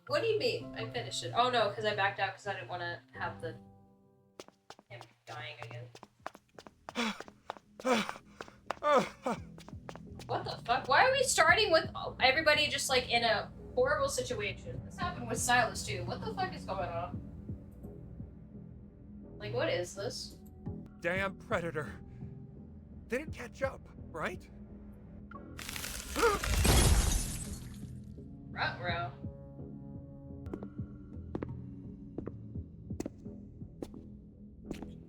What do you mean? I finished it. Oh no, because I backed out because I didn't want to have him dying again. What the fuck? Why are we starting with everybody just like in a horrible situation? This happened with Silas too. What the fuck is going on? Like, what is this? Damn predator. They didn't catch up, right? Ruh-roh.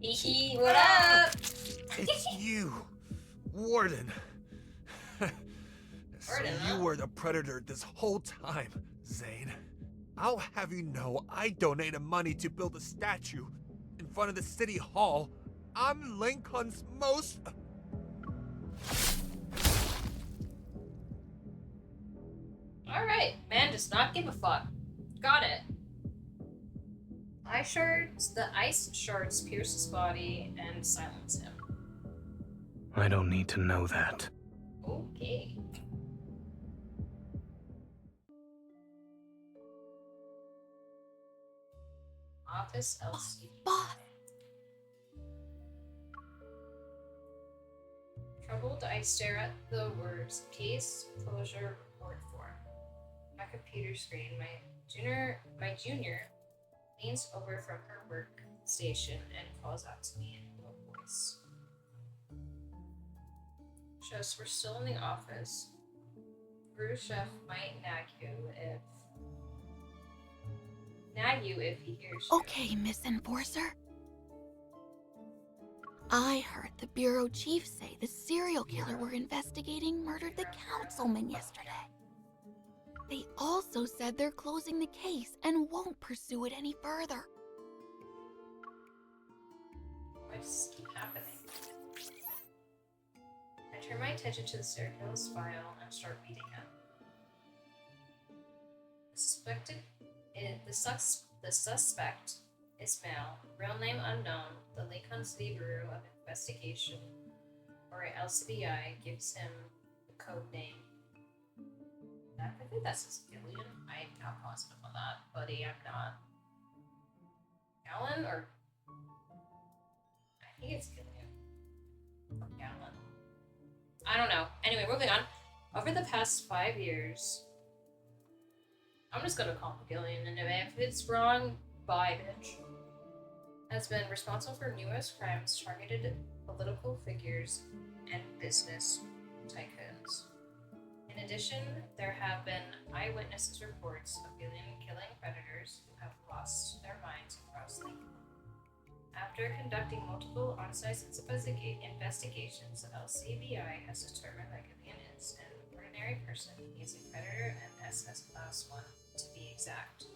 Hee what up? It's you, Warden. So you were the predator this whole time, Zayne. I'll have you know I donated money to build a statue in front of the city hall. I'm Lincoln's most... Alright, man does not give a fuck. Got it. The ice shards pierce his body and silence him. I don't need to know that. Okay. Office LC. Boss. Troubled, I stare at the words case closure report form. My computer screen. My junior leans over from her workstation and calls out to me in a low voice. Just, we're still in the office. Brew chef might nag you if he hears you. Okay, Miss Enforcer. I heard the bureau chief say the serial killer we're investigating murdered the councilman yesterday. They also said they're closing the case and won't pursue it any further. What's happening? I turn my attention to the serial killer's file and start reading it. The suspect is male, real name unknown. The Lincoln City Bureau of Investigation, or LCBI, gives him the code name. I think that's his Gillian. I'm not positive on that, buddy. I'm not. Gallon or I think it's Gillian or Gallon. I don't know. Anyway, moving on. Over the past 5 years, I'm just gonna call him Gillian, and if it's wrong, bye, bitch. Has been responsible for numerous crimes targeted political figures and business tycoons. In addition, there have been eyewitnesses reports of Gillian killing predators who have lost their minds across Lincoln. After conducting multiple on-site investigations, the LCBI has determined that Gillian is an ordinary person. He is a predator and SS Class 1, to be exact.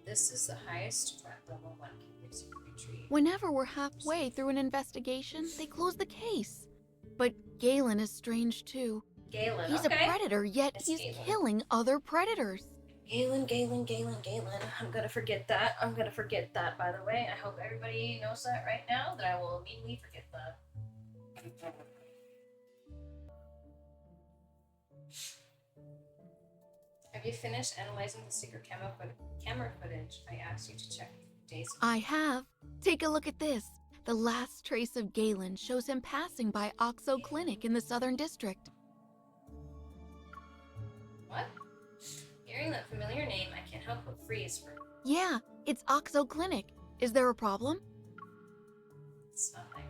This is the highest threat level one can receive retreat. Whenever we're halfway through an investigation, they close the case. But Galen is strange too. Galen, He's okay. a predator, yet It's he's Galen. killing other predators. Galen. I'm gonna forget that. By the way. I hope everybody knows that right now, that I will immediately forget that. Have you finished analyzing the secret camera footage I asked you to check days ago? I have. Take a look at this. The last trace of Galen shows him passing by Oxo Clinic in the Southern District. What? Hearing that familiar name, I can't help but freeze for... Yeah, it's Oxo Clinic. Is there a problem? It's nothing.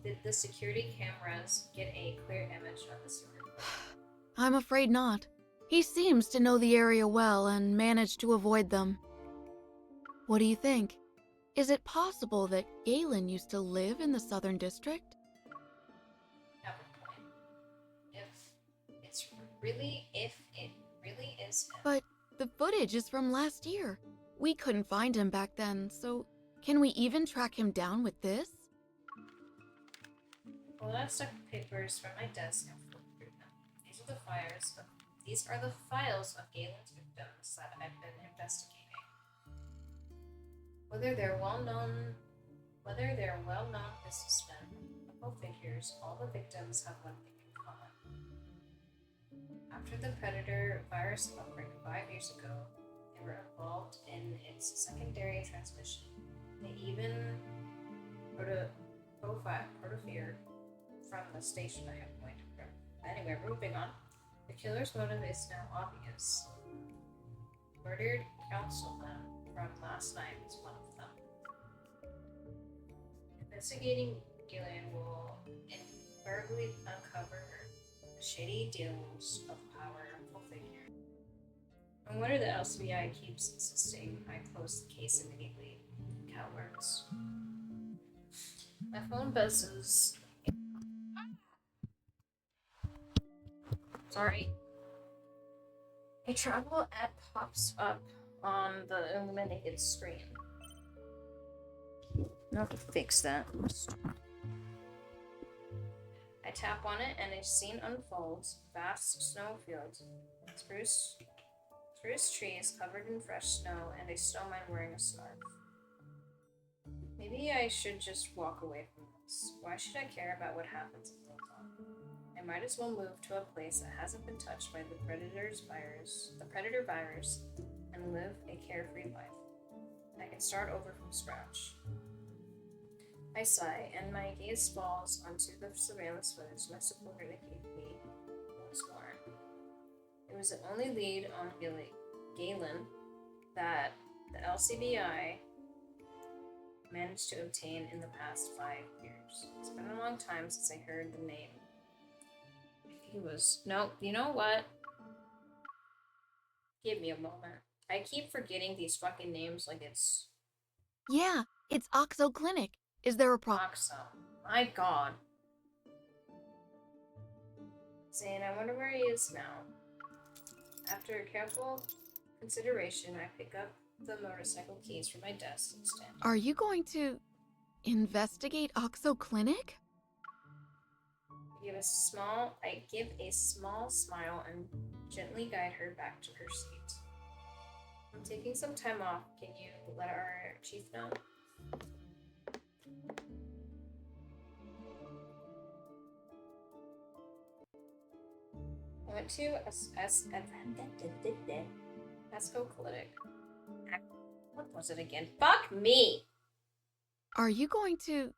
Did the security cameras get a clear image of the serial killer? I'm afraid not. He seems to know the area well and managed to avoid them. What do you think? Is it possible that Galen used to live in the Southern District? Have a point. If it really is him. But the footage is from last year. We couldn't find him back then, so can we even track him down with this? Well, I stuck papers from my desk and flipped through them. These are the files of Galen's victims that I've been investigating. Whether they're well-known businessmen, political figures, all the victims have one thing in common. After the Predator virus outbreak 5 years ago, they were involved in its secondary transmission. They even protoferred from the station I have pointed from. Anyway, moving on. The killer's motive is now obvious. Murdered councilman from last night is one of them. Investigating Gillian will invariably uncover the shady deals of powerful figure. No wonder the LCBI keeps insisting I close the case immediately. Cowards. My phone buzzes. Sorry. A travel ad pops up on the illuminated screen. I'll have to fix that. I tap on it and a scene unfolds. Vast snowfields. Spruce trees covered in fresh snow and a snowman wearing a scarf. Maybe I should just walk away from this. Why should I care about what happens in Hilltop? I might as well move to a place that hasn't been touched by the predator virus, and live a carefree life. I can start over from scratch. I sigh, and my gaze falls onto the surveillance footage my supporter gave me once more. It was the only lead on Galen that the LCBI managed to obtain in the past 5 years. It's been a long time since I heard the name. No, you know what? Give me a moment. I keep forgetting these fucking names like it's... Yeah, it's Oxo Clinic. Is there a problem? Oxo. My god. Zayne, I wonder where he is now. After careful consideration, I pick up the motorcycle keys from my desk and stand. Are you going to investigate Oxo Clinic? I give a small smile and gently guide her back to her seat. I'm taking some time off. Can you let our chief know? I went to Esco Clinic. What was it again? Fuck me! Are you going to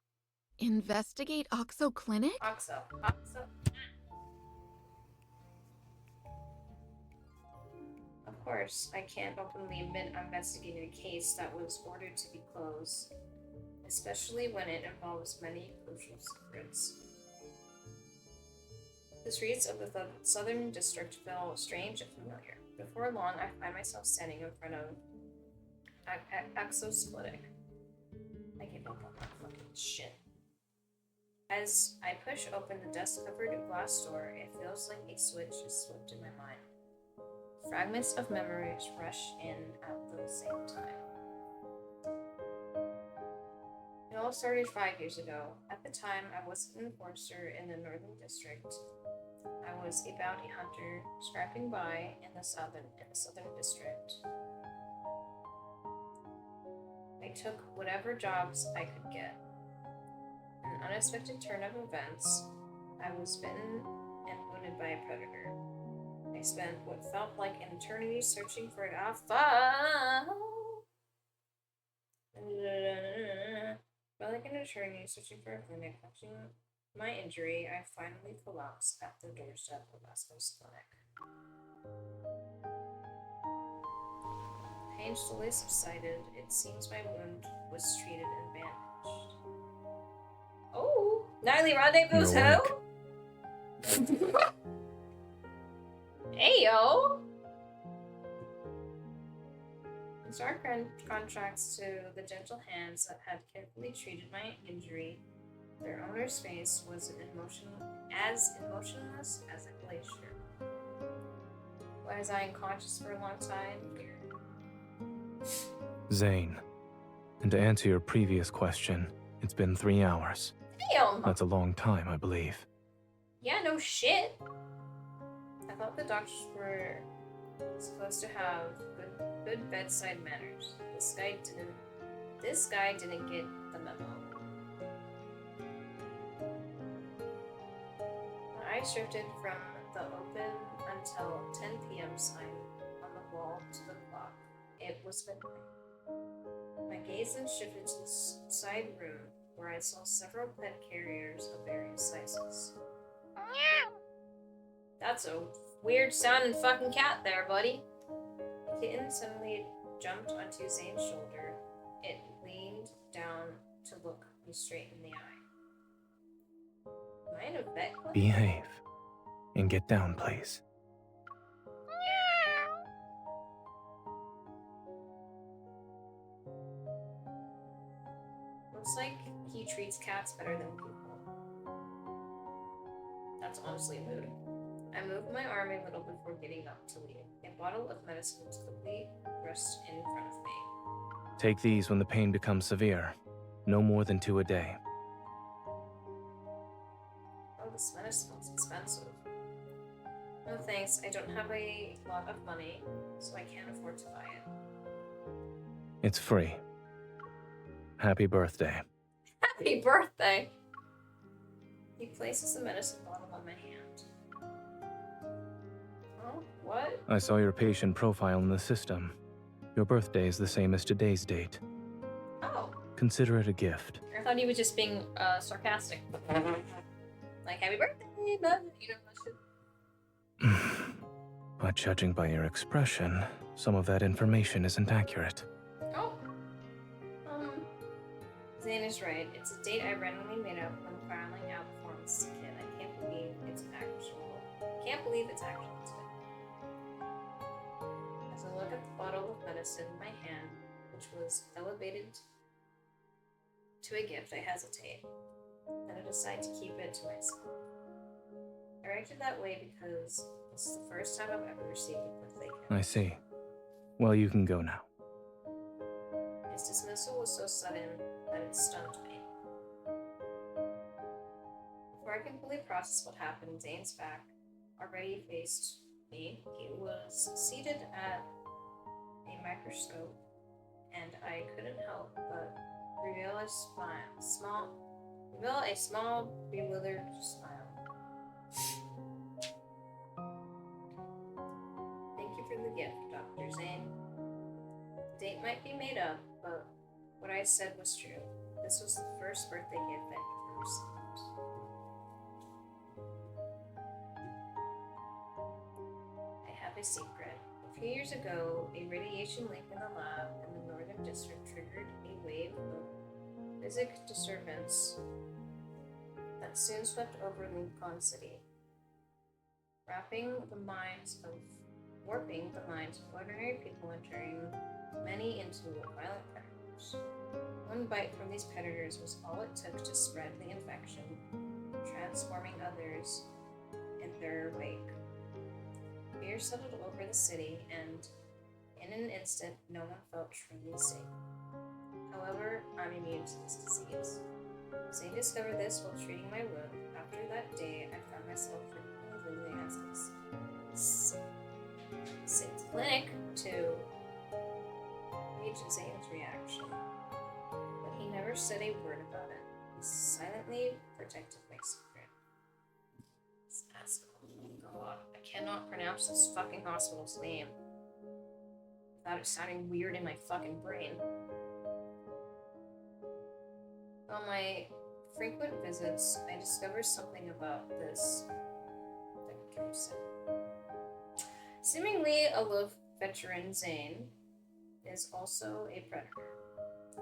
investigate Oxo Clinic? Oxo. Of course, I can't openly admit I'm investigating a case that was ordered to be closed, especially when it involves many crucial secrets. The streets of the Southern District feel strange and familiar. Before long, I find myself standing in front of Axos Clinic. I give up on that fucking shit. As I push open the dust-covered glass door, it feels like a switch is flipped in my mind. Fragments of memories rush in at the same time. It all started 5 years ago. At the time, I was an enforcer in the Northern District. I was a bounty hunter, scrapping by in the Southern District. I took whatever jobs I could get. In an unexpected turn of events, I was bitten and wounded by a predator. I spent what felt like an eternity searching for an searching for a clinic. Watching my injury, I finally collapsed at the doorstep of Esco's Clinic. Pain slowly subsided. It seems my wound was treated and bandaged. Oh! Nightly rendezvous, You're ho? Ayo! In stark contrast to the gentle hands that had carefully treated my injury, their owner's face was as emotionless as a glacier. Was I unconscious for a long time? Zayne, and to answer your previous question, it's been 3 hours. Damn! That's a long time, I believe. Yeah, no shit. I thought the doctors were supposed to have good bedside manners. This guy didn't get the memo. My eyes drifted from the open, until 10 p.m. sign on the wall to the clock. It was midnight. My gaze then shifted to the side room where I saw several pet carriers of various sizes. That's a weird sounding fucking cat there, buddy. The kitten suddenly jumped onto Zayne's shoulder. It leaned down to look me straight in the eye. Am I in a vet clinic? Behave. And get down, please. Looks like he treats cats better than people. That's honestly a mood. I moved my arm a little before getting up to leave. A bottle of medicine was quickly pressed in front of me. Take these when the pain becomes severe. No more than 2 a day. Oh, this medicine is expensive. No thanks, I don't have a lot of money, so I can't afford to buy it. It's free. Happy birthday. Happy birthday! He places the medicine bottle on my hand. Oh, what? I saw your patient profile in the system. Your birthday is the same as today's date. Oh. Consider it a gift. I thought he was just being sarcastic. Like, happy birthday, but you know that shit. But judging by your expression, some of that information isn't accurate. Oh. Zayne is right. It's a date I randomly made up when filing out forms as a kid. I can't believe it's actual today. As I look at the bottle of medicine in my hand, which was elevated to a gift, I hesitate. Then I decide to keep it to myself. I reacted that way because this is the first time I've ever received a birthday gift. I see. Well, you can go now. His dismissal was so sudden that it stunned me. Before I can fully process what happened, Zayne's back already faced me. He was seated at a microscope, and I couldn't help but reveal a small, bewildered smile. Thank you for the gift, Dr. Zayne. The date might be made up, but what I said was true. This was the first birthday gift I've ever received. I have a secret. A few years ago, a radiation leak in the lab in the Northern District triggered a wave of physics disturbance that soon swept over Lincoln City, warping the minds of ordinary people and turning many into violent predators. One bite from these predators was all it took to spread the infection, transforming others in their wake. Fear settled over the city, and in an instant, no one felt truly safe. However, I'm immune to this disease. Zayne discovered this while treating my wound. After that day, I found myself frequently visiting Zayne's clinic to gauge Zayne's reaction, but he never said a word about it. He silently protected my secret. This asshole. God, I cannot pronounce this fucking hospital's name without it sounding weird in my fucking brain. On my frequent visits, I discovered something about this. Seemingly aloof veteran Zayne is also a predator,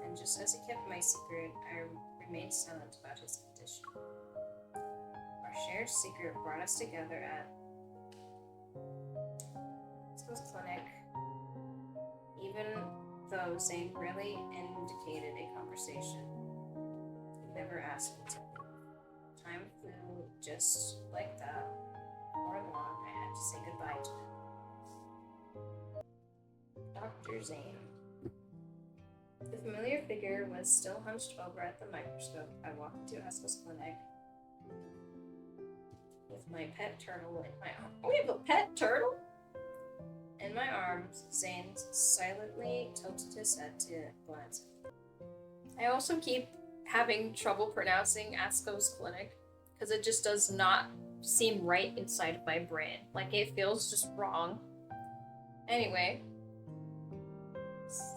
and just as he kept my secret, I remained silent about his condition. Our shared secret brought us together at School's clinic, even though Zayne rarely indicated a conversation. He never asked me to leave. Time flew just like that. Before long, I had to say goodbye to him. Dr. Zayne. The familiar figure was still hunched over at the microscope. I walked into Esco's clinic with my pet turtle in my arms. We have a pet turtle? In my arms, Zayne silently tilted his head to glance. I also keep having trouble pronouncing Asco's clinic because it just does not seem right inside of my brain. Like, it feels just wrong. Anyway.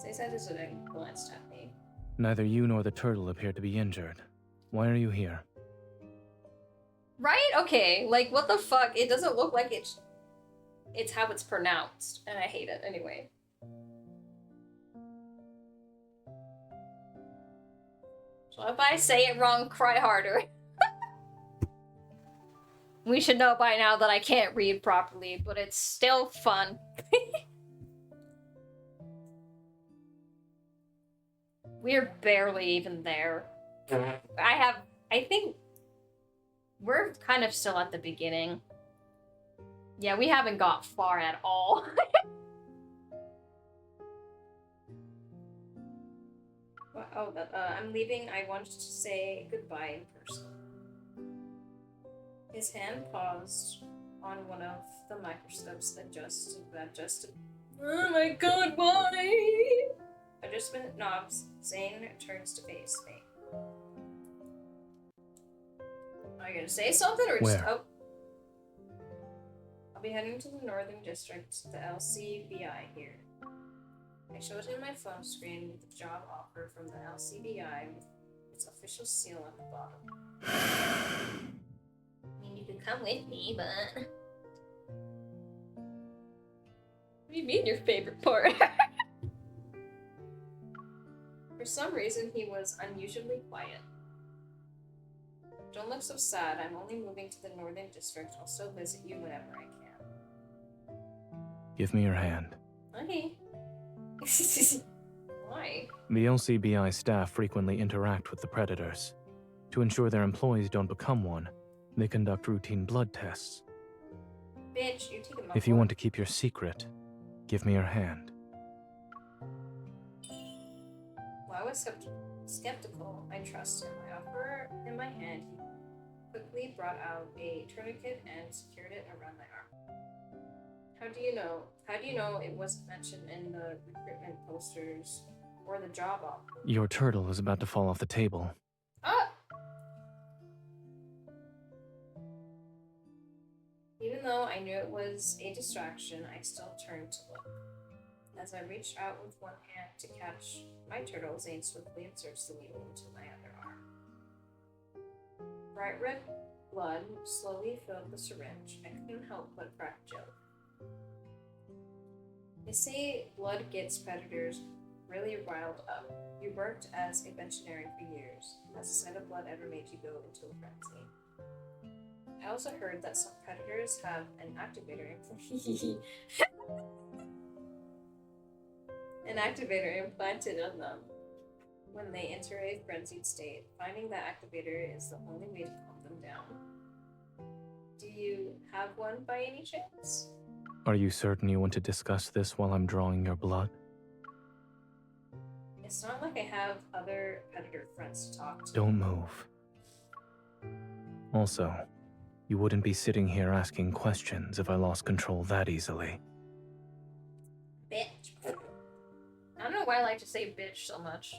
They said this and glanced at me. Neither you nor the turtle appear to be injured. Why are you here? Right? Okay. Like, what the fuck? It doesn't look like it's how it's pronounced. And I hate it anyway. So if I say it wrong, cry harder. We should know by now that I can't read properly, but it's still fun. We're barely even there. I think we're kind of still at the beginning. Yeah, we haven't got far at all. I'm leaving. I wanted to say goodbye in person. His hand paused on one of the microscopes that adjusted. Oh my god, why? Adjustment knobs. Zayne turns to face me. Are you gonna say something or just Where? I'll be heading to the Northern District, the LCBI here. I showed him my phone screen with the job offer from the LCBI with its official seal at the bottom. I mean, you can come with me, but... What do you mean your favorite part? For some reason, he was unusually quiet. Don't look so sad. I'm only moving to the Northern District. I'll still visit you whenever I can. Give me your hand. Okay. Why? The LCBI staff frequently interact with the predators. To ensure their employees don't become one, they conduct routine blood tests. Bitch, you take him up. If you want to keep your secret, give me your hand. Well, I was skeptical. I trust him. I offer him my hand. He quickly brought out a tourniquet and secured it around my arm. How do you know? How do you know it wasn't mentioned in the recruitment posters or the job offer? Your turtle is about to fall off the table. Ah! Even though I knew it was a distraction, I still turned to look. As I reached out with one hand to catch my turtle, Zayne swiftly inserts the needle into my other arm. Bright red blood slowly filled the syringe. I couldn't help but crack a joke. They say blood gets predators really riled up. You worked as a veterinarian for years. Has the sight of blood ever made you go into a frenzy? I also heard that some predators have an activator implanted on them when they enter a frenzied state. Finding that activator is the only way to calm them down. Do you have one by any chance? Are you certain you want to discuss this while I'm drawing your blood? It's not like I have other predator friends to talk to. Don't move. Also, you wouldn't be sitting here asking questions if I lost control that easily. Bitch. I don't know why I like to say bitch so much.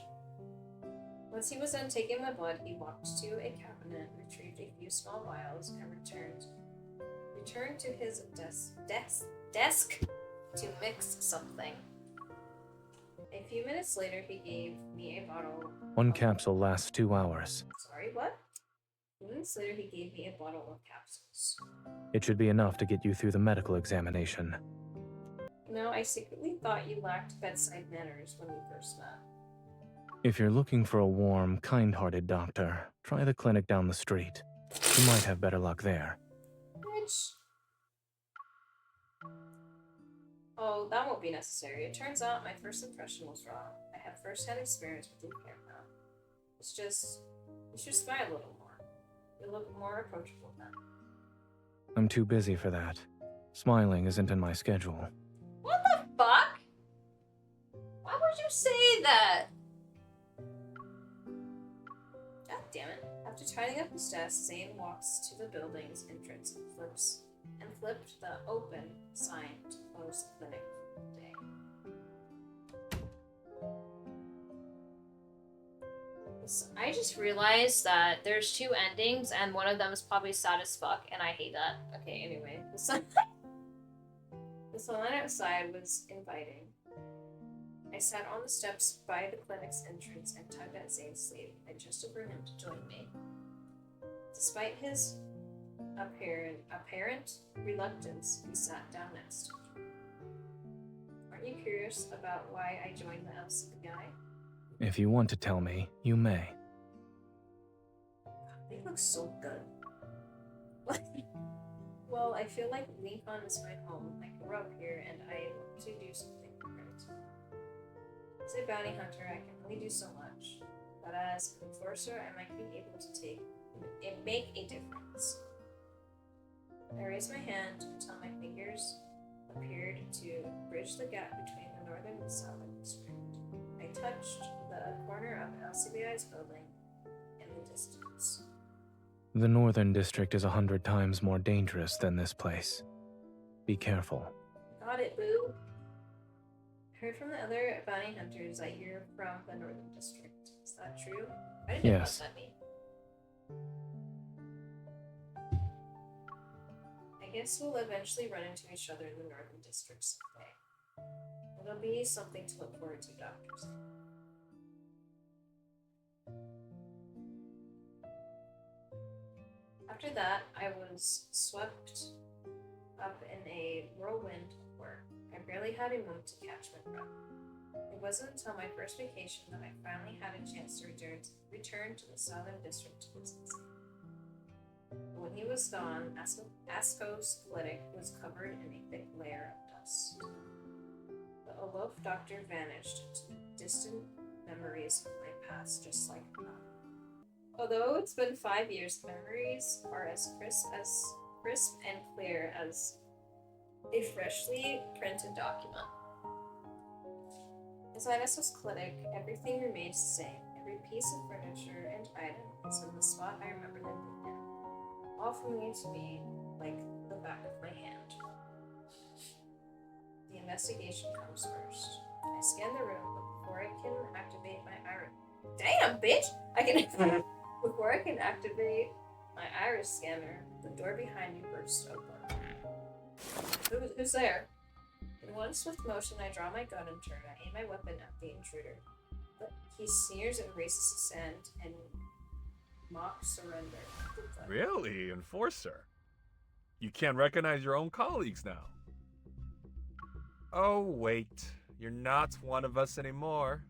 Once he was done taking my blood, he walked to a cabinet, retrieved a few small vials, and returned to his desk to mix something. A few minutes later, he gave me a bottle. One capsule lasts 2 hours. Sorry, what? A few minutes later, he gave me a bottle of capsules. It should be enough to get you through the medical examination. No, I secretly thought you lacked bedside manners when we first met. If you're looking for a warm, kind-hearted doctor, try the clinic down the street. You might have better luck there. Bitch. Oh, that won't be necessary. It turns out my first impression was wrong. I have first-hand experience with you here now. It's just, you should smile a little more. You look more approachable then. I'm too busy for that. Smiling isn't in my schedule. What the fuck? Why would you say that? God damn it. After tidying up his desk, Zayne walks to the building's entrance and flipped the open sign to close the clinic day. I just realized that there's two endings, and one of them is probably sad as fuck, and I hate that. Okay, anyway. The sunlight outside was inviting. I sat on the steps by the clinic's entrance and tugged at Zayne's sleeve, adjusted for him to join me. Despite his apparent reluctance, he sat down next to me. Aren't you curious about why I joined the LCBI? If you want to tell me, you may. They look so good. Well, I feel like Lincoln is my home. I grew up here, and I want to do something different. As a bounty hunter, I can only do so much, but as an enforcer, I might be able to make a difference. I raised my hand until my fingers appeared to bridge the gap between the northern and southern district. I touched the corner of LCBI's building in the distance. The Northern District is 100 times more dangerous than this place. Be careful. Got it, boo. Heard from the other bounty hunters that you're from the Northern District. Is that true? I didn't know what Yes. that mean. I guess we'll eventually run into each other in the Northern District someday. It'll be something to look forward to, doctors. After that, I was swept up in a whirlwind of work. I barely had a moment to catch my breath. It wasn't until my first vacation that I finally had a chance to return to the Southern District to visit Zayne. When he was gone, Asko's clinic was covered in a thick layer of dust. The aloof doctor vanished into distant memories of my past, just like that. Although it's been 5 years, the memories are as crisp and clear as a freshly printed document. Inside Asko's clinic, everything remains the same. Every piece of furniture and item is in the spot I remember them being in. All familiar to me, like the back of my hand. The investigation comes first. I scan the room, but before I can activate my iris... Damn, bitch! Before I can activate my iris scanner, the door behind me bursts open. Who's there? In one swift motion, I draw my gun and turn. I aim my weapon at the intruder. But he sneers and raises his hand and mocks surrender. Really, Enforcer? You can't recognize your own colleagues now. Oh, wait. You're not one of us anymore.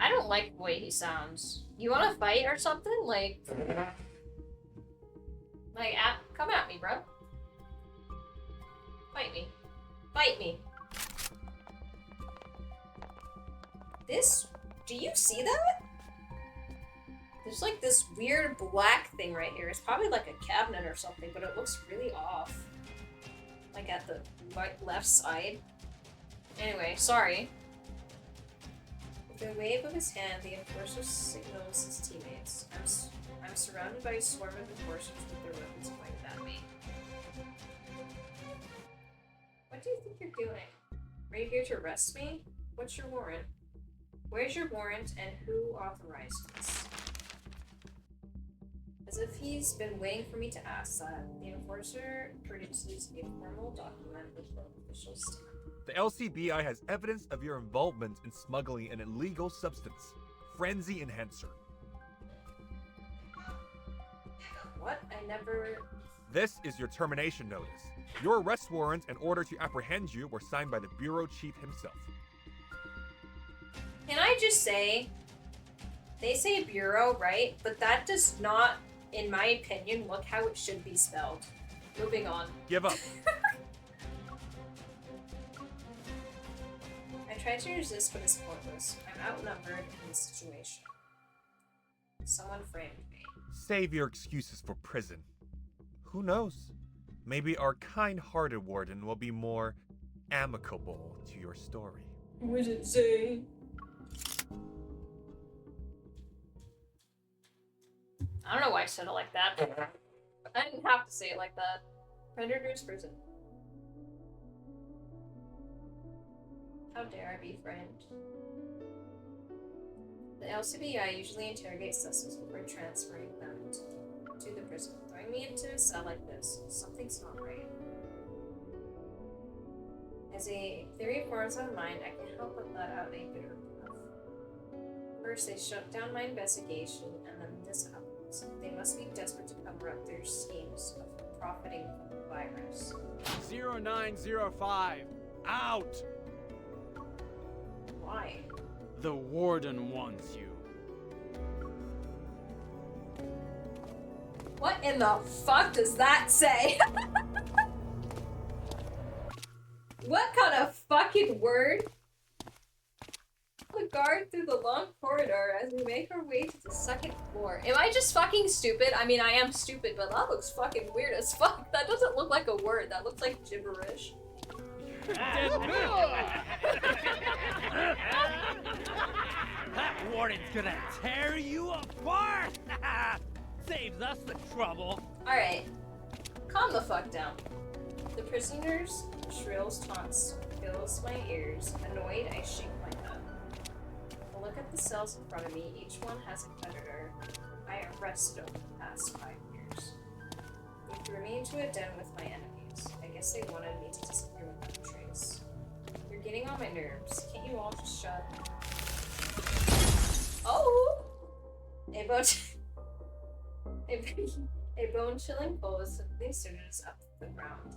I don't like the way he sounds. You want to fight or something? Come at me, bro. Fight me. Fight me. Do you see that? There's like this weird black thing right here. It's probably like a cabinet or something, but it looks really off. Like at the left side. Anyway, sorry. With a wave of his hand, the enforcer signals his teammates. I'm surrounded by a swarm of enforcers with their weapons pointed at me. What do you think you're doing? Are you here to arrest me? What's your warrant? Where's your warrant and who authorized this? As if he's been waiting for me to ask that, the enforcer produces a formal document with the official stamp. The LCBI has evidence of your involvement in smuggling an illegal substance, Frenzy Enhancer. What? I never... This is your termination notice. Your arrest warrant and order to apprehend you were signed by the bureau chief himself. Can I just say, they say bureau, right? But that does not, in my opinion, look how it should be spelled. Moving on. Give up. I tried to resist, but it's pointless. I'm outnumbered in this situation. Someone framed me. Save your excuses for prison. Who knows? Maybe our kind-hearted warden will be more amicable to your story. What did it say? I don't know why I said it like that. I didn't have to say it like that. Predator's prison. How dare I be friend? The LCBI usually interrogates suspects before transferring them to the prison. Throwing me into a cell like this, something's not right. As a theory forms my mind, I can't help but let out a bitter laugh. First, they shut down my investigation, and then this happens. They must be desperate to cover up their schemes of profiting from the virus. 0905, out! Why? The warden wants you. What in the fuck does that say? What kind of fucking word? The guard through the long corridor as we make our way to the second floor. Am I just fucking stupid? I mean, I am stupid, but that looks fucking weird as fuck. That doesn't look like a word. That looks like gibberish. That warden's gonna tear you apart! Saves us the trouble. Alright. Calm the fuck down. The prisoner's shrills taunts fills my ears. Annoyed, I shake my head. I look at the cells in front of me. Each one has a predator I arrested over the past 5 years. They threw me into a den with my enemies. I guess they wanted me to disappear without a trace. You're getting on my nerves. Can't you all just shut? Oh! A bone-chilling pose suddenly surges up the ground.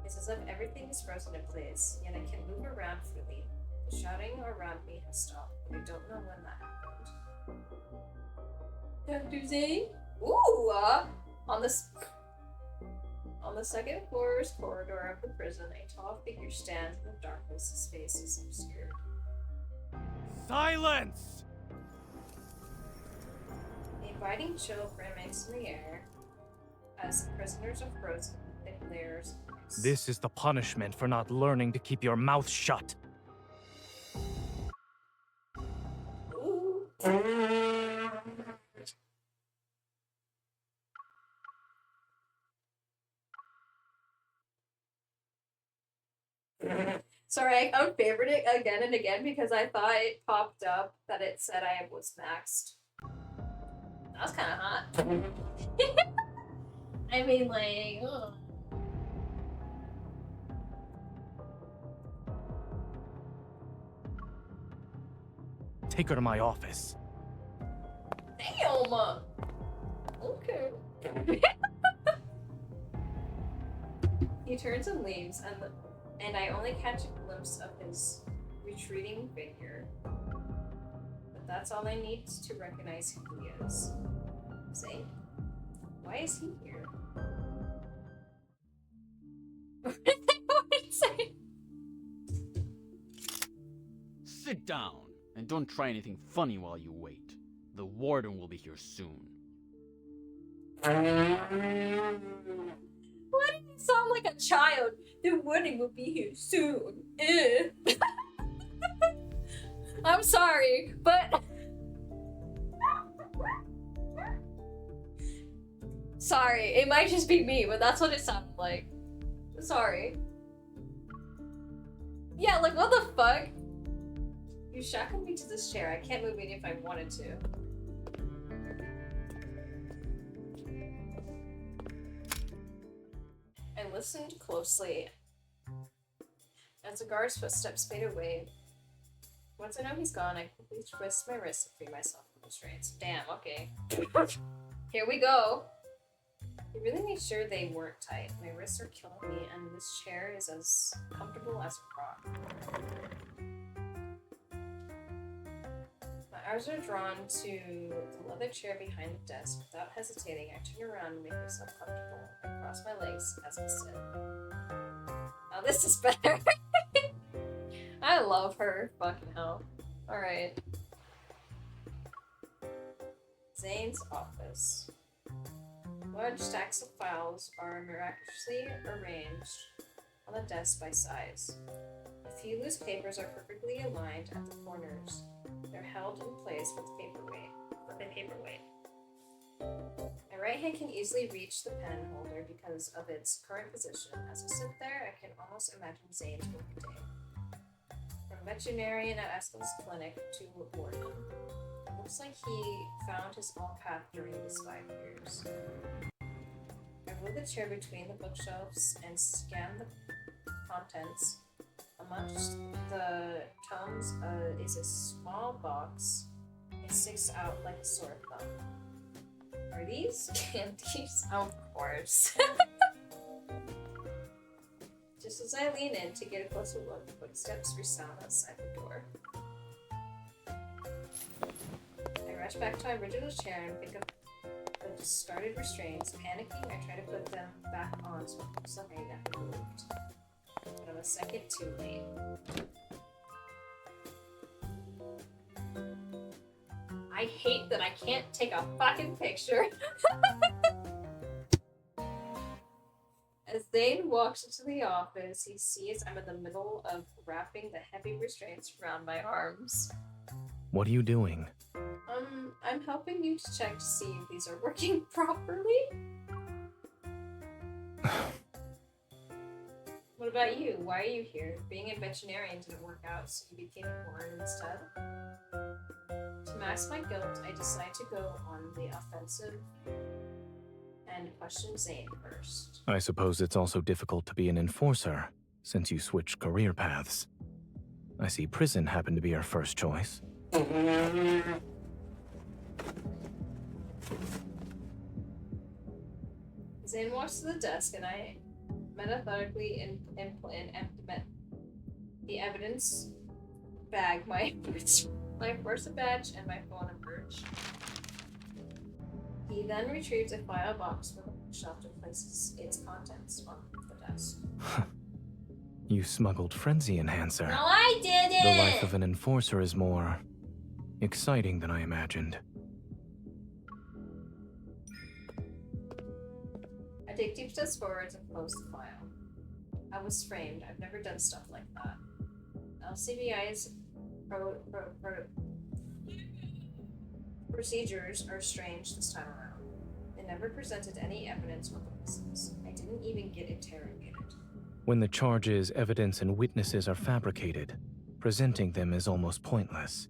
It's as if everything is frozen in place, yet I can move around freely. The shouting around me has stopped, but I don't know when that happened. Dr. Zayne? Ooh! On the second floor's corridor of the prison, a tall figure stands in the darkness. His face is obscured. Silence! A biting chill makes in the air as the prisoners are frozen in thick layers of ice. This is the punishment for not learning to keep your mouth shut. Ooh. Sorry, I unfavored it again and again because I thought it popped up that it said I was maxed. That was kind of hot. I mean, like, ugh. Take her to my office. Damn! Okay. He turns and leaves, and I only catch a glimpse of his retreating figure. But that's all I need to recognize who he is. Zayne? Why is he here? What did they say? Sit down, and don't try anything funny while you wait. The warden will be here soon. Why do you sound like a child? The wedding will be here soon. I'm sorry, but... Sorry, it might just be me, but that's what it sounded like. Sorry. Yeah, like, what the fuck? You shackled me to this chair. I can't move it if I wanted to. I listened closely as the guard's footsteps fade away. Once I know he's gone, I quickly twist my wrist to free myself from the restraints. Damn, okay. Here we go. I really made sure they weren't tight. My wrists are killing me, and this chair is as comfortable as a rock. My eyes are drawn to the leather chair behind the desk. Without hesitating, I turn around and make myself comfortable. I cross my legs as I sit. Now this is better. I love her. Fucking hell. Alright. Zayne's office. Large stacks of files are miraculously arranged on the desk by size. A few loose papers are perfectly aligned at the corners. They're held in place with a paperweight. My right hand can easily reach the pen holder because of its current position. As I sit there, I can almost imagine Zayne's workday. veterinarian at Eskel's clinic to report him. Looks like he found his own path during these 5 years. I moved the chair between the bookshelves and scanned the contents. Amongst the tomes is a small box. It sticks out like a sore thumb. Are these candies? Of course. Just as I lean in to get a closer look, footsteps resound outside the door. I rush back to my original chair and pick up the discarded restraints. Panicking, I try to put them back on so it looks like I never moved. But I'm a second too late. I hate that I can't take a fucking picture. As Zayne walks into the office, he sees I'm in the middle of wrapping the heavy restraints around my arms. What are you doing? I'm helping you to check to see if these are working properly. What about you? Why are you here? Being a veterinarian didn't work out, so you became a foreigner instead. To mask my guilt, I decide to go on the offensive and question Zayne first. I suppose it's also difficult to be an enforcer, since you switched career paths. I see prison happened to be your first choice. Zayne walks to the desk and I methodically implement the evidence bag, my Versa badge, and my phone emerge. He then retrieves a file box from the bookshelf and places its contents on the desk. You smuggled frenzy enhancer. No, I didn't! The life of an enforcer is more exciting than I imagined. I take deep steps forwards and close the file. I was framed. I've never done stuff like that. LCBI's procedures are strange this time around. They never presented any evidence or witnesses. I didn't even get interrogated. When the charges, evidence, and witnesses are fabricated, presenting them is almost pointless.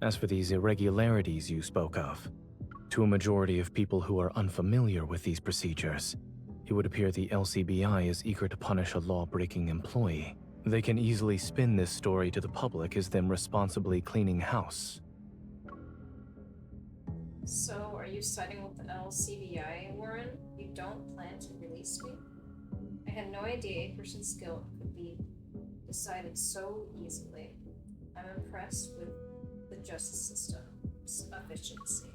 As for these irregularities you spoke of, to a majority of people who are unfamiliar with these procedures, it would appear the LCBI is eager to punish a law-breaking employee. They can easily spin this story to the public as them responsibly cleaning house. So, are you siding with the LCBI, Warren? You don't plan to release me? I had no idea a person's guilt could be decided so easily. I'm impressed with the justice system's efficiency.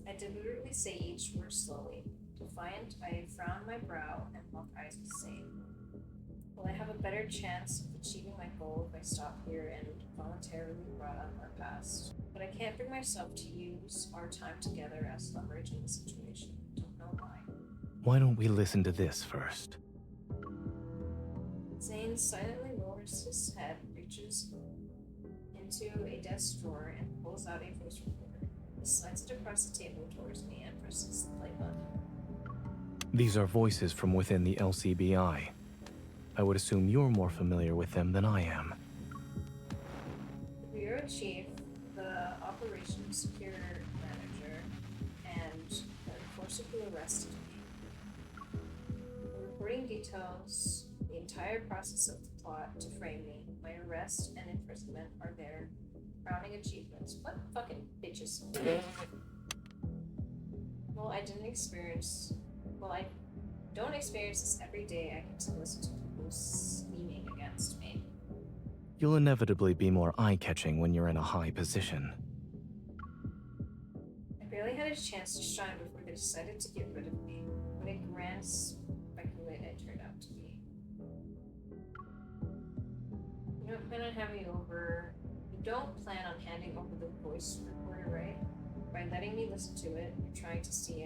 I deliberately say each word slowly. Defiant, I frown my brow and lock eyes with Zayne. Will I have a better chance of achieving my goal if I stop here and voluntarily brought up our past? But I can't bring myself to use our time together as leverage in the situation. Don't know why. Why don't we listen to this first? Zayne silently lowers his head, reaches into a desk drawer, and pulls out a voice recorder. He slides it across the table towards me and presses the play button. These are voices from within the LCBI. I would assume you're more familiar with them than I am. The bureau chief, the operations secure manager, and the enforcer who arrested me. The reporting details the entire process of the plot to frame me. My arrest and imprisonment are their crowning achievements. What fucking bitches? Well, I don't experience this every day. I get to listen to people scheming against me. You'll inevitably be more eye-catching when you're in a high position. I barely had a chance to shine before they decided to get rid of me. What a grand speculate it turned out to be. You don't plan on handing over the voice recorder, right? By letting me listen to it, you're trying to see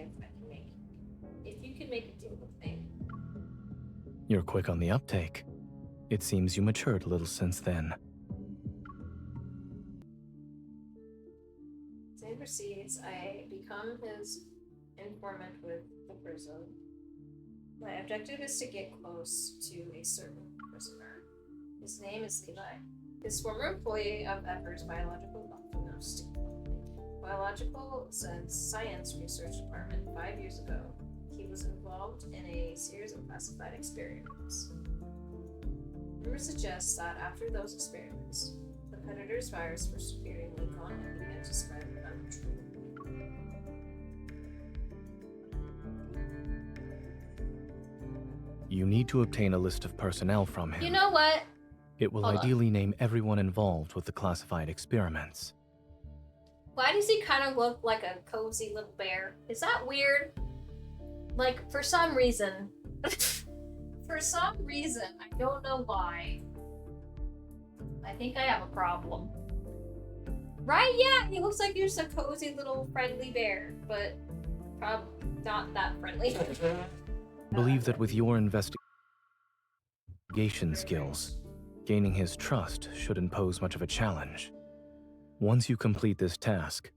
if you can make a deal with me. You're quick on the uptake. It seems you matured a little since then. Zayne proceeds, I become his informant with the prison. My objective is to get close to a certain prisoner. His name is Levi. His former employee of Ever's biological science research department 5 years ago. He was involved in a series of classified experiments. Rumors suggest that after those experiments, the Predator's virus first appeared in Lincoln and began to spread uncontrollably. You need to obtain a list of personnel from him. You know what? It will Hold on. ideally name everyone involved with the classified experiments. Why does he kind of look like a cozy little bear? Is that weird? Like, for some reason. For some reason, I don't know why. I think I have a problem. Right? Yeah, he looks like just a cozy little friendly bear, but probably not that friendly. Believe that with your investigation skills, gaining his trust shouldn't pose much of a challenge. Once you complete this task,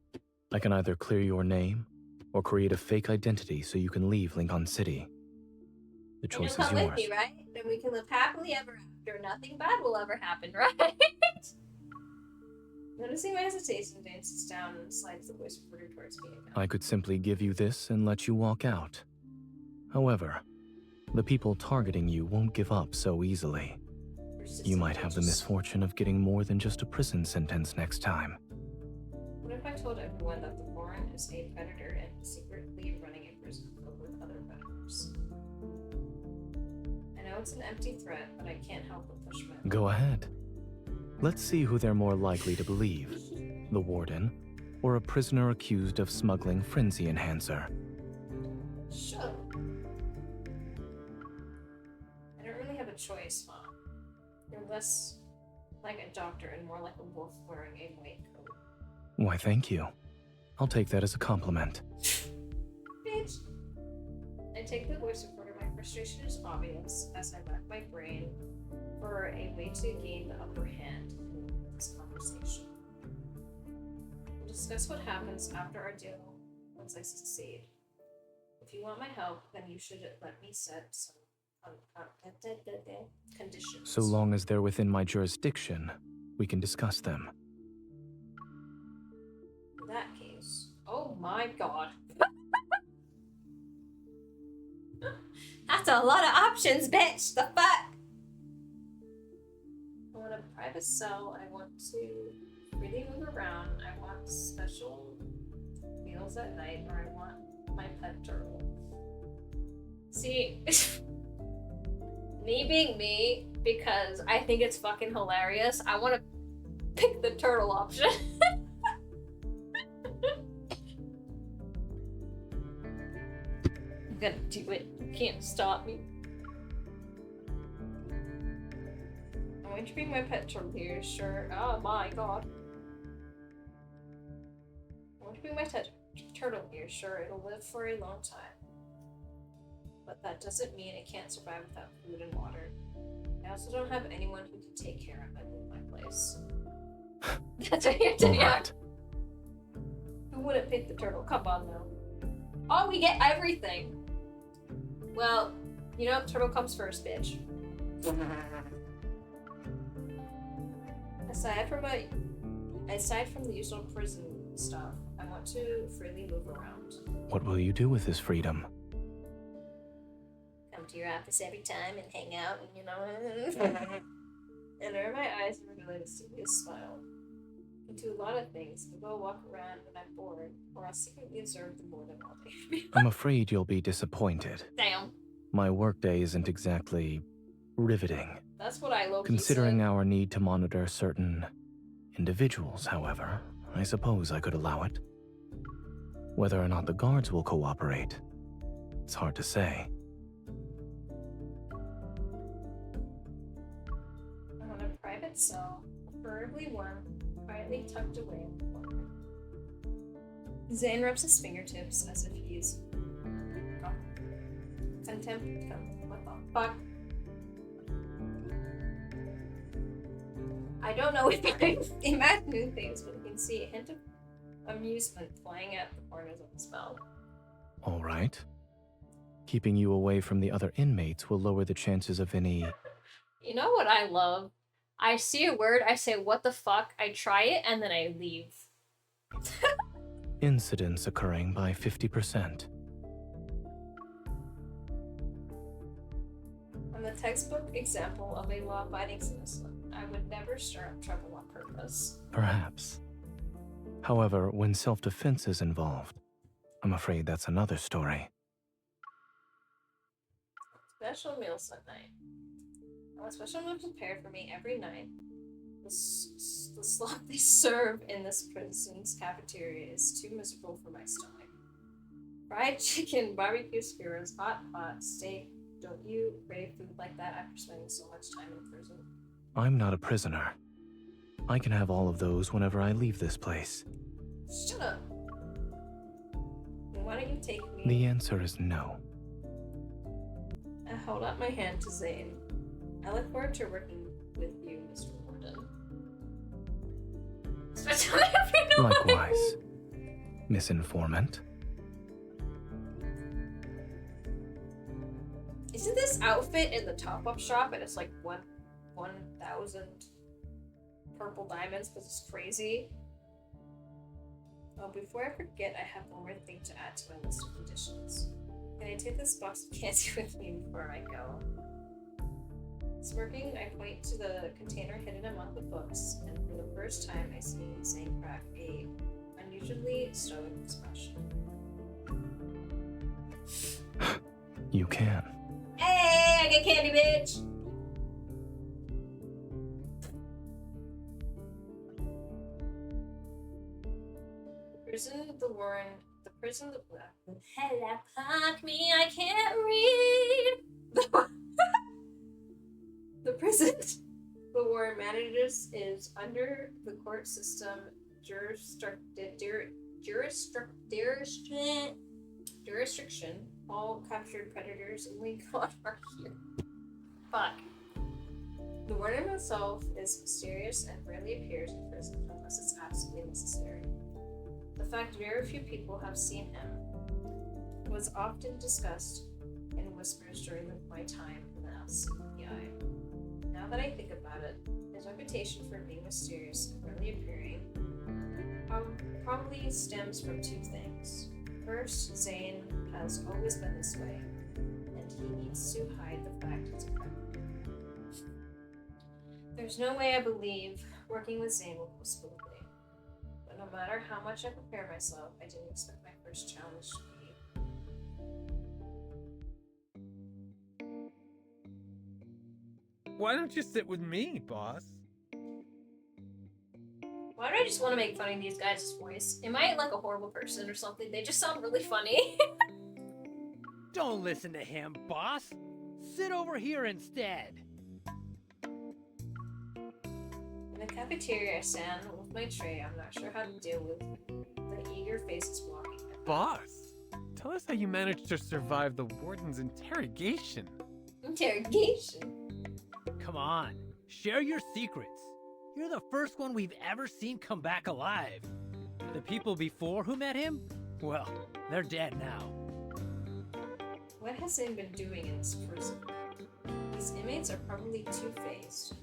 I can either clear your name or create a fake identity so you can leave Lincoln City. The And you'll choice is come with yours. me, right? Then we can live happily ever after. Nothing bad will ever happen, right? Noticing my hesitation, Zayne sits down and slides the voice recorder towards me again. I could simply give you this and let you walk out. However, the people targeting you won't give up so easily. You might have the misfortune of getting more than just a prison sentence next time. What if I told everyone that the Warren is a predator and he's secretly running a prison filled with other predators? I know it's an empty threat, but I can't help but push my... Go ahead. Let's see who they're more likely to believe. The warden, or a prisoner accused of smuggling frenzy enhancer. Sure. I don't really have a choice, Mom. You're less like a doctor and more like a wolf wearing a white coat. Why, thank you. I'll take that as a compliment. Bitch. I take the voice recorder. My frustration is obvious as I rack my brain for a way to gain the upper hand in this conversation. We'll discuss what happens after our deal once I succeed. If you want my help, then you should let me set some conditions. So long as they're within my jurisdiction, we can discuss them. In that case, oh my god. That's a lot of options, bitch. The fuck? I want a private cell. I want to freely move around. I want special meals at night, or I want my pet turtle. See, me being me, because I think it's fucking hilarious, I want to pick the turtle option. I'm gonna do it. You can't stop me. I'm going to bring my pet turtle here, sure. Oh my god. I want to bring my turtle here, sure. It'll live for a long time. But that doesn't mean it can't survive without food and water. I also don't have anyone who can take care of it in my place. That's what you're doing. Alright. Who wouldn't pick the turtle? Come on now. Oh, we get everything. Well, you know, turtle comes first, bitch. Aside from the usual prison stuff, I want to freely move around. What will you do with this freedom? Come to your office every time and hang out and, you know, and earn my eyes and reveal a mysterious smile. I can do a lot of things. I go walk around when I'm bored, or I'll secretly observe the boredom all day. I'm afraid you'll be disappointed. Damn. My workday isn't exactly riveting. That's what I low-key Considering said. our need to monitor certain individuals, however, I suppose I could allow it. Whether or not the guards will cooperate, it's hard to say. I want a private cell, preferably one quietly tucked away in the corner. Zayne rubs his fingertips as if he's what the fuck? I don't know if I'm imagining things, but you can see a hint of amusement playing at the corners of his mouth. All right. Keeping you away from the other inmates will lower the chances of any... You know what I love? I see a word, I say, what the fuck, I try it, and then I leave. Incidents occurring by 50%. I'm the textbook example of a law-abiding citizen. I would never stir up trouble on purpose. Perhaps. However, when self-defense is involved, I'm afraid that's another story. Special meals at night. I want special meal prepared for me every night. The slop they serve in this prison's cafeteria is too miserable for my stomach. Fried chicken, barbecue skewers, hot pot, steak. Don't you crave food like that after spending so much time in prison? I'm not a prisoner. I can have all of those whenever I leave this place. Shut up. Then why don't you take me? The answer is no. I hold out my hand to Zayne. I look forward to working with you, Mr. Warden. Especially if you know Likewise, Miss Informant. Isn't this outfit in the top-up shop and it's like 1,000 purple diamonds because it's crazy? Oh, before I forget, I have one more thing to add to my list of conditions. Can I take this box of candy with me before I go? Smirking, I point to the container hidden among the books, and for the first time I see Zayne crack a unusually stoic expression. You can. Hey, I get candy, bitch! The prison, hello, fuck me, I can't read! The prison the warden manages is under the court system jurisdiction. All captured predators in Lincoln are here. Fuck. The warden himself is mysterious and rarely appears in prison unless it's absolutely necessary. The fact very few people have seen him was often discussed in whispers during my time in the LCBI. Now that I think about it, his reputation for being mysterious and rarely appearing probably stems from two things. First, Zayne has always been this way, and he needs to hide the fact he's a predator. There's no way I believe working with Zayne will go smoothly. But no matter how much I prepare myself, I didn't expect my first challenge to be. Why don't you sit with me, boss? Why do I just want to make fun of these guys' voice? Am I like a horrible person or something? They just sound really funny. Don't listen to him, boss. Sit over here instead. In the cafeteria, I stand with my tray. I'm not sure how to deal with the eager faces blocking it. Boss, tell us how you managed to survive the warden's interrogation. Interrogation? Come on, share your secrets. You're the first one we've ever seen come back alive. The people before who met him? Well, they're dead now. What has Zayne been doing in this prison? These inmates are probably two-faced.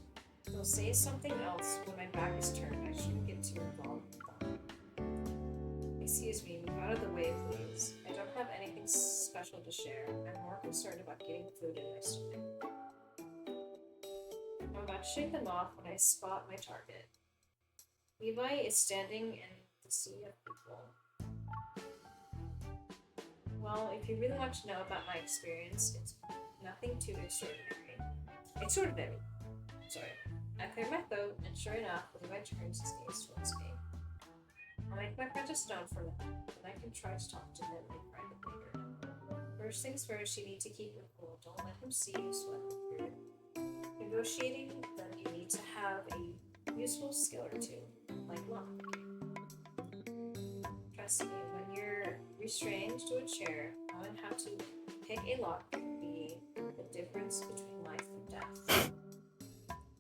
They'll say something else when my back is turned. I shouldn't get too involved with them. Excuse me, move out of the way, please. I don't have anything special to share. I'm more concerned about getting food in my stomach. I'm about to shake them off when I spot my target. Levi is standing in the sea of people. Well, if you really want to know about my experience, it's nothing too extraordinary. Sorry. I clear my throat, and sure enough, Levi turns his gaze towards me. I'll make my friend a stone for them, and I can try to talk to him in private later. First things first, you need to keep your cool. Don't let him see you sweat with your negotiating. Then you need to have a useful skill or two, like lockpicking. Trust me, when you're restrained to a chair, knowing how to pick a lock can be the difference between life and death.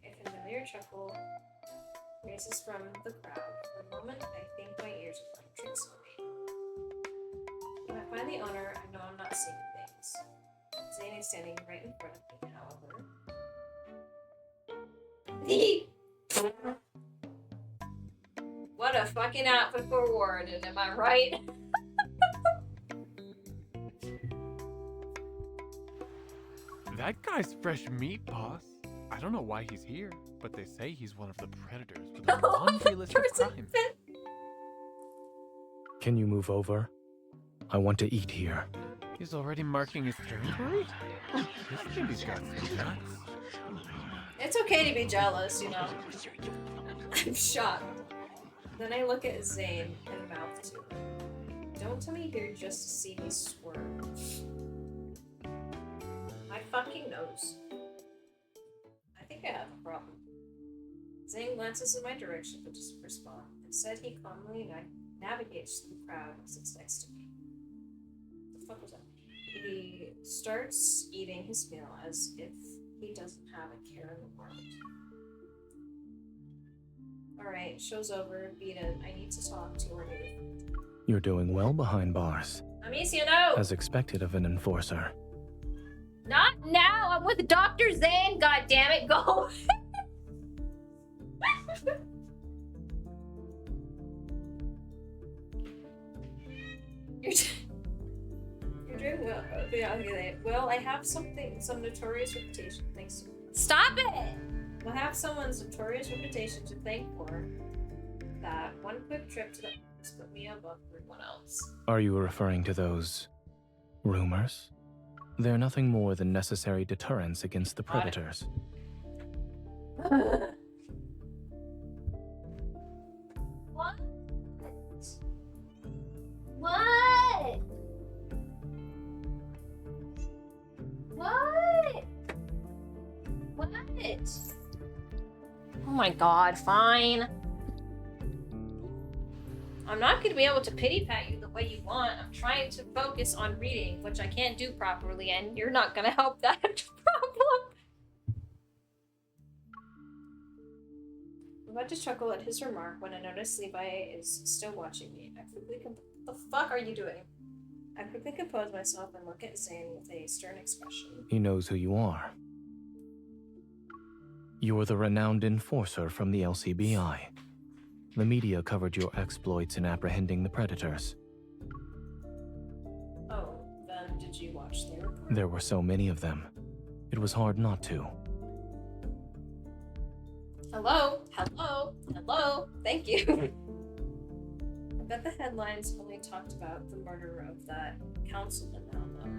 A familiar chuckle raises from the crowd. For a moment, I think my ears are playing tricks on me. When I find the owner, I know I'm not seeing things. Zayne is standing right in front of me, however. What a fucking outfit for Warden, am I right? That guy's fresh meat, boss. I don't know why he's here, but they say he's one of the predators with a laundry list of crimes. Can you move over? I want to eat here. He's already marking his territory? This baby's got some nuts. It's okay to be jealous, you know. I'm shocked. Then I look at Zayne and mouth to him. Don't tell me you're here just to see me squirm. My fucking nose. I think I have a problem. Zayne glances in my direction but doesn't respond. Instead, he calmly navigates through the crowd and sits next to me. What the fuck was that? He starts eating his meal as if he doesn't have a care in the world. Alright, show's over. Beat it. I need to talk to our new. You're doing well behind bars. Amicia, no! As expected of an enforcer. Not now! I'm with Dr. Zayne, goddammit, go! You're doing well. Okay. Well, I have some notorious reputation thanks to. Stop it! We'll have someone's notorious reputation to thank for that. One quick trip to the office put me above everyone else. Are you referring to those rumors? They're nothing more than necessary deterrents against the predators. What? What? What? What? Oh my god, fine. I'm not going to be able to pity pat you the way you want. I'm trying to focus on reading, which I can't do properly, and you're not going to help that problem. I'm about to chuckle at his remark when I notice Levi is still watching me. What the fuck are you doing? I quickly compose myself and look at Zayne with a stern expression. He knows who you are. You're the renowned enforcer from the LCBI. The media covered your exploits in apprehending the predators. Oh, then did you watch their report? There were so many of them. It was hard not to. Hello? Hello? Hello? Thank you. I bet the headlines only talked about the murder of that councilman now, though.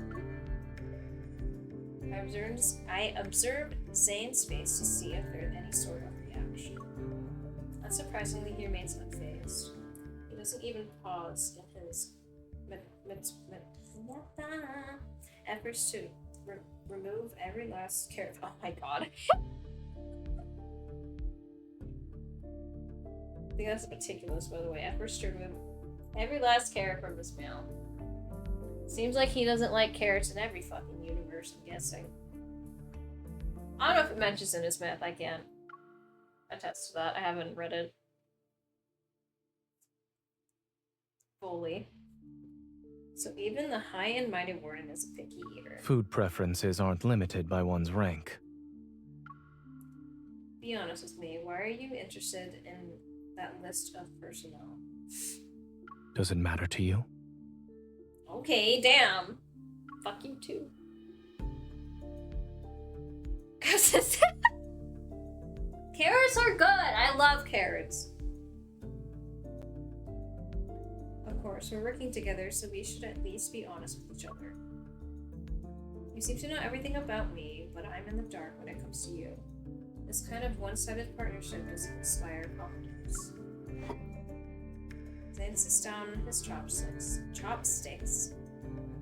I observed Zayne's face to see if there's any sort of reaction. Unsurprisingly, he remains unfazed. He doesn't even pause in his efforts to remove every last carrot. Oh my god. I think that's meticulous, by the way. Efforts to remove every last carrot from his meal. Seems like he doesn't like carrots in every fucking universe, I'm guessing. I don't know if it mentions in his myth. I can't attest to that. I haven't read it fully. So even the high and mighty warden is a picky eater. Food preferences aren't limited by one's rank. Be honest with me. Why are you interested in that list of personnel? Does it matter to you? Okay, damn. Fuck you too. Cause carrots are good. I love carrots. Of course, we're working together, so we should at least be honest with each other. You seem to know everything about me, but I'm in the dark when it comes to you. This kind of one-sided partnership doesn't inspire confidence. Zayne sits down on his chopsticks,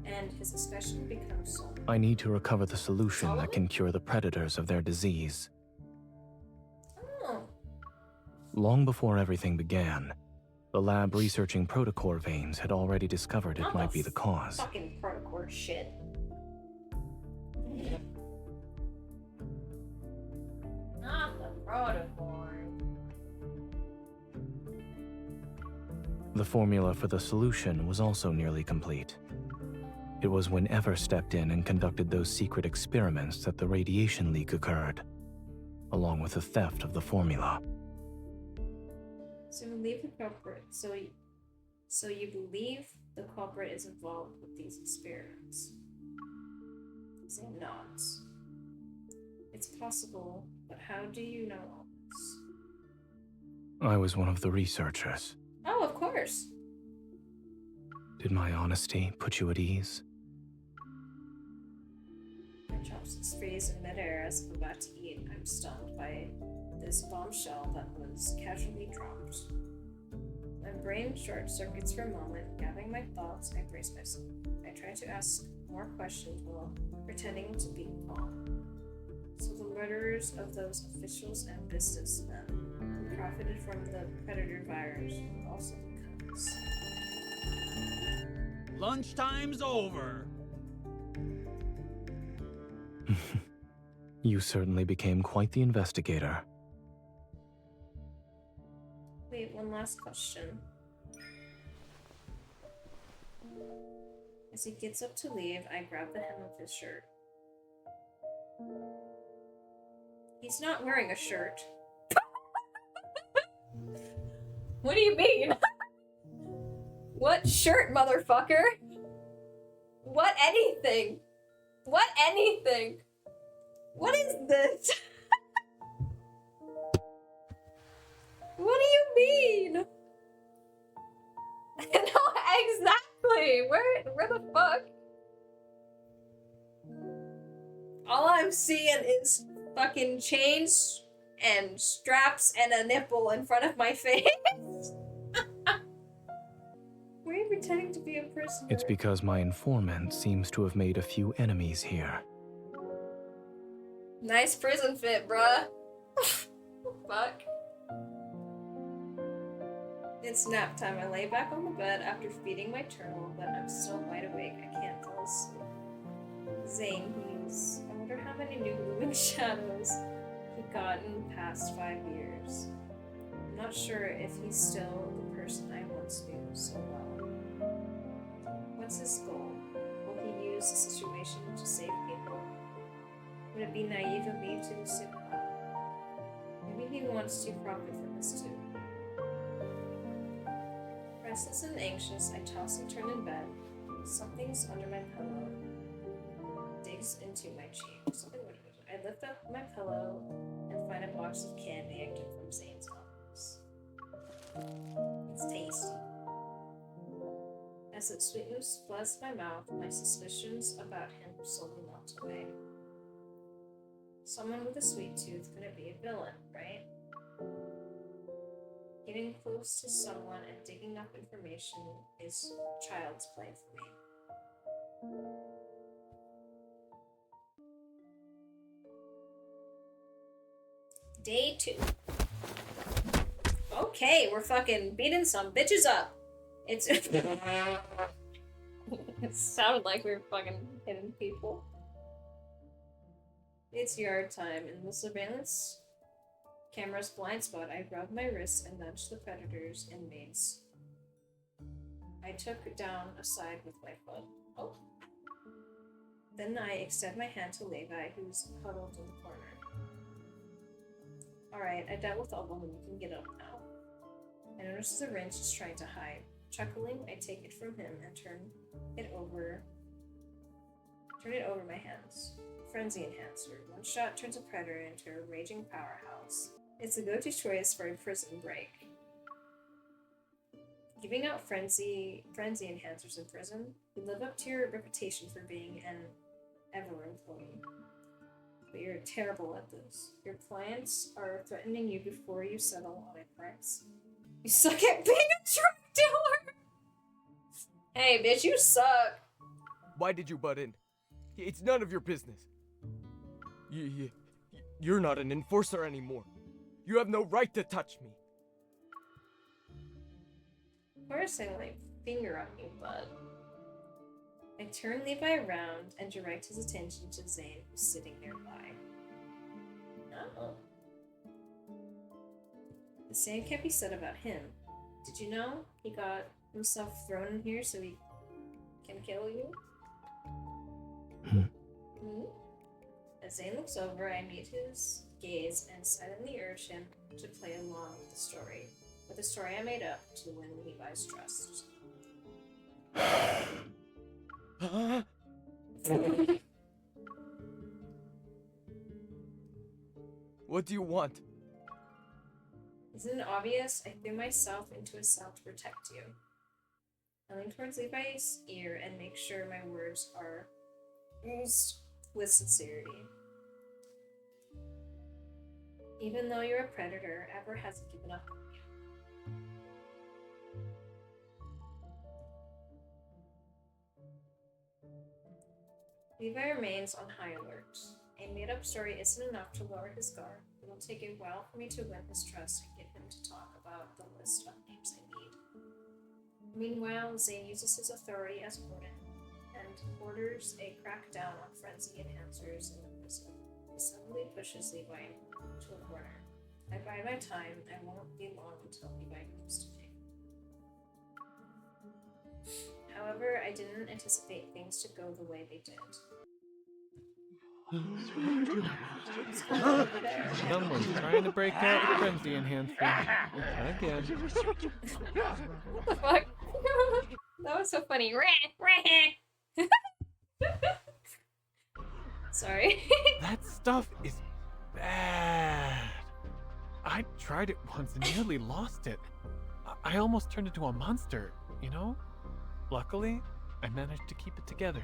and his expression becomes solemn. I need to recover the solution that can cure the predators of their disease. Oh. Long before everything began, the lab researching protocore veins had already discovered it might be the cause. Fucking protocore shit. Not the protocore. The formula for the solution was also nearly complete. It was when Ever stepped in and conducted those secret experiments that the radiation leak occurred. along with the theft of the formula. So you believe the culprit. So you believe the culprit is involved with these experiments. Zayne nods. It's possible, but how do you know all this? I was one of the researchers. Oh, of course. Did my honesty put you at ease? My chopsticks freeze in midair as I'm about to eat. I'm stunned by this bombshell that was casually dropped. My brain short circuits for a moment. Gathering my thoughts, I brace myself. I try to ask more questions while pretending to be calm. So the murderers of those officials and businessmen who profited from the predator virus were also becomes. Lunchtime's over. You certainly became quite the investigator. Wait, one last question. As he gets up to leave, I grab the hem of his shirt. He's not wearing a shirt. What do you mean? What shirt, motherfucker? What anything? What anything? What is this? What do you mean? No, exactly. Where the fuck? All I'm seeing is fucking chains and straps and a nipple in front of my face. Why are you pretending to be a prisoner? It's because my informant seems to have made a few enemies here. Nice prison fit, bruh. Fuck. It's nap time. I lay back on the bed after feeding my turtle, but I'm still wide awake. I can't fall asleep. Zayne, I wonder how many new looming shadows he got in the past 5 years. I'm not sure if he's still the person I once knew so well. What's his goal? Will he use the situation to save people? Would it be naive of me to assume that? Maybe he wants to profit from this too. Restless and anxious, I toss and turn in bed. Something's under my pillow. Digs into my cheek. I lift up my pillow and find a box of candy I took from Zayne's office. It's tasty. As its sweetness floods my mouth, my suspicions about him slowly melt away. Someone with a sweet tooth couldn't be a villain, right? Getting close to someone and digging up information is child's play for me. Day 2. Okay, we're fucking beating some bitches up. It's it sounded like we were fucking hitting people. It's yard time. In the surveillance camera's blind spot, I rub my wrists and nudge the predators and mates. I took down a side with my foot. Oh. Then I extend my hand to Levi, who's huddled in the corner. Alright, I dealt with all of them. You can get up now. I notice the wrench is trying to hide. Chuckling, I take it from him and turn it over my hands. Frenzy enhancer. One shot turns a predator into a raging powerhouse. It's a go-to choice for a prison break. Giving out frenzy enhancers in prison, you live up to your reputation for being an ever employee. But you're terrible at this. Your clients are threatening you before you settle on a price. You suck at being a drug dealer! Hey, bitch, you suck! Why did you butt in? It's none of your business. You're not an enforcer anymore. You have no right to touch me. Of course I won't finger on you, bud. I turn Levi around and direct his attention to Zayne, who's sitting nearby. Oh. The same can't be said about him. Did you know he got himself thrown in here so he can kill you? Hmm? As Zayne looks over, I meet his gaze and silently urge him to play along with the story I made up to win Levi's trust. What do you want? Isn't it obvious? I threw myself into a cell to protect you. I lean towards Levi's ear and make sure my words are used with sincerity. Even though you're a predator, Ever hasn't given up on you. Levi remains on high alert. A made-up story isn't enough to lower his guard. It will take a while for me to win his trust and get him to talk about the list of names I need. Meanwhile, Zayne uses his authority as warden and orders a crackdown on frenzy enhancers in the prison. He suddenly pushes Levi to a corner. I bide my time. I won't be long until Levi comes to me. However, I didn't anticipate things to go the way they did. Someone's trying to break out the frenzy enhancer. Again. What the fuck? That was so funny. Sorry. That stuff is bad. I tried it once and nearly lost it. I almost turned into a monster, you know? Luckily, I managed to keep it together.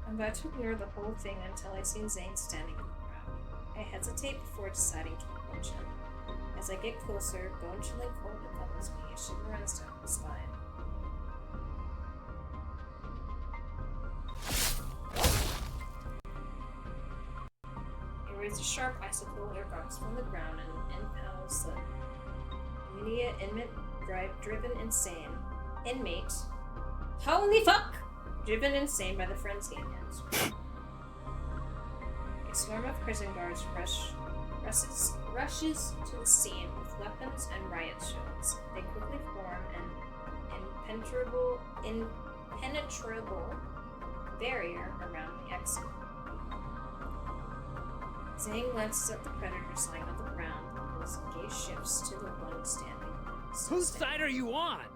I'm about to ignore the whole thing until I see Zayne standing in the crowd. I hesitate before deciding to approach him. As I get closer, bone-chilling cold envelops me, a shiver runs down my spine. He raises a sharp icicle erupts from the ground and impels the immediate driven insane. Inmate. Holy fuck! Driven insane by the frenzy enhancer. A swarm of prison guards rushes to the scene with weapons and riot shields. They quickly form an impenetrable barrier around the exit. Zayne glances at the predator lying on the ground, and his gaze shifts to the one standing. Whose side are you on?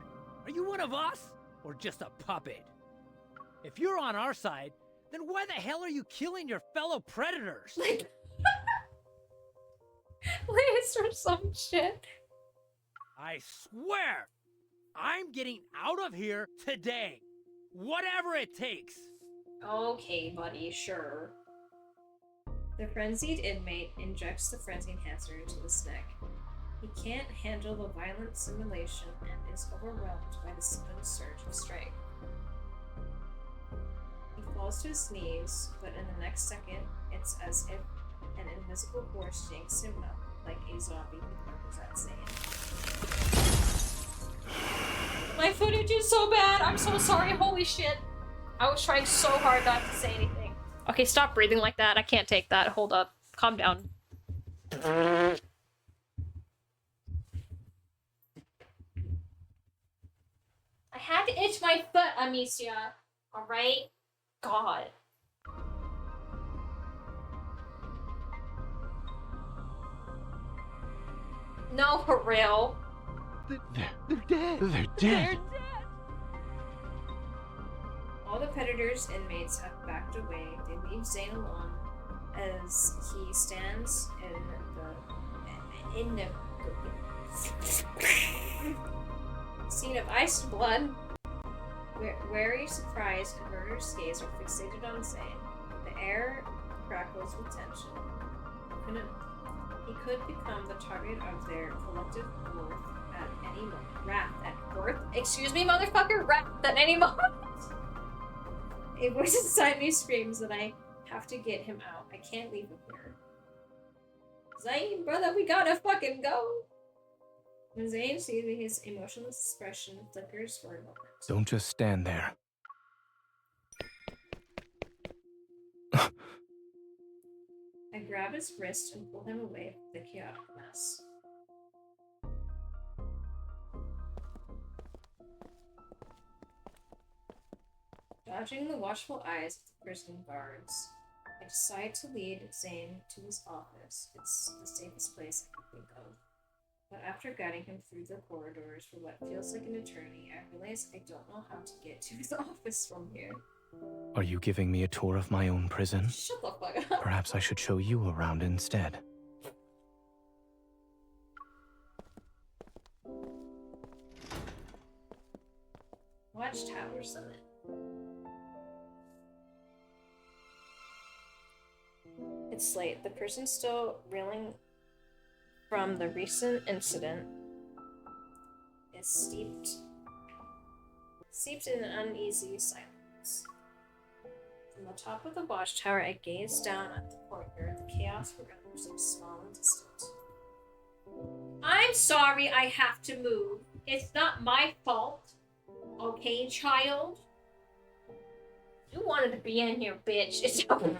Are you one of us? Or just a puppet? If you're on our side, then why the hell are you killing your fellow predators? Like, Lance or some shit. I swear, I'm getting out of here today. Whatever it takes. Okay, buddy, sure. The frenzied inmate injects the frenzy enhancer into his neck. He can't handle the violent simulation and is overwhelmed by the sudden surge of strength. He falls to his knees, but in the next second, it's as if an invisible force yanks him up like a zombie who murders at Zayne. My footage is so bad! I'm so sorry, holy shit! I was trying so hard not to say anything. Okay, stop breathing like that. I can't take that. Hold up. Calm down. I had to itch my foot, Amicia. Alright? God. No, for real. They're dead. They're dead. All the predators' inmates have backed away. They leave Zayne alone as he stands in the scene of ice and blood. Wary, surprise, and murderous gaze are fixated on Zayne. The air crackles with tension. He could become the target of their collective wrath at worth. Excuse me, motherfucker, wrath at any moment. A voice inside me screams that I have to get him out. I can't leave him here. Zayne, brother, we gotta fucking go. When Zayne sees me, his emotionless expression flickers for a moment. Don't just stand there. I grab his wrist and pull him away from the chaotic mess. Dodging the watchful eyes of the prison guards, I decide to lead Zayne to his office. It's the safest place I can think of. But after guiding him through the corridors for what feels like an eternity, I realize I don't know how to get to his office from here. Are you giving me a tour of my own prison? Shut the fuck up. Perhaps I should show you around instead. Watchtower Summit. It's late. The person's still reeling from the recent incident is steeped in an uneasy silence. From the top of the watchtower, I gaze down at the courtyard. The chaos around seems small and distant. I'm sorry I have to move. It's not my fault. Okay, child? You wanted to be in here, bitch. It's okay.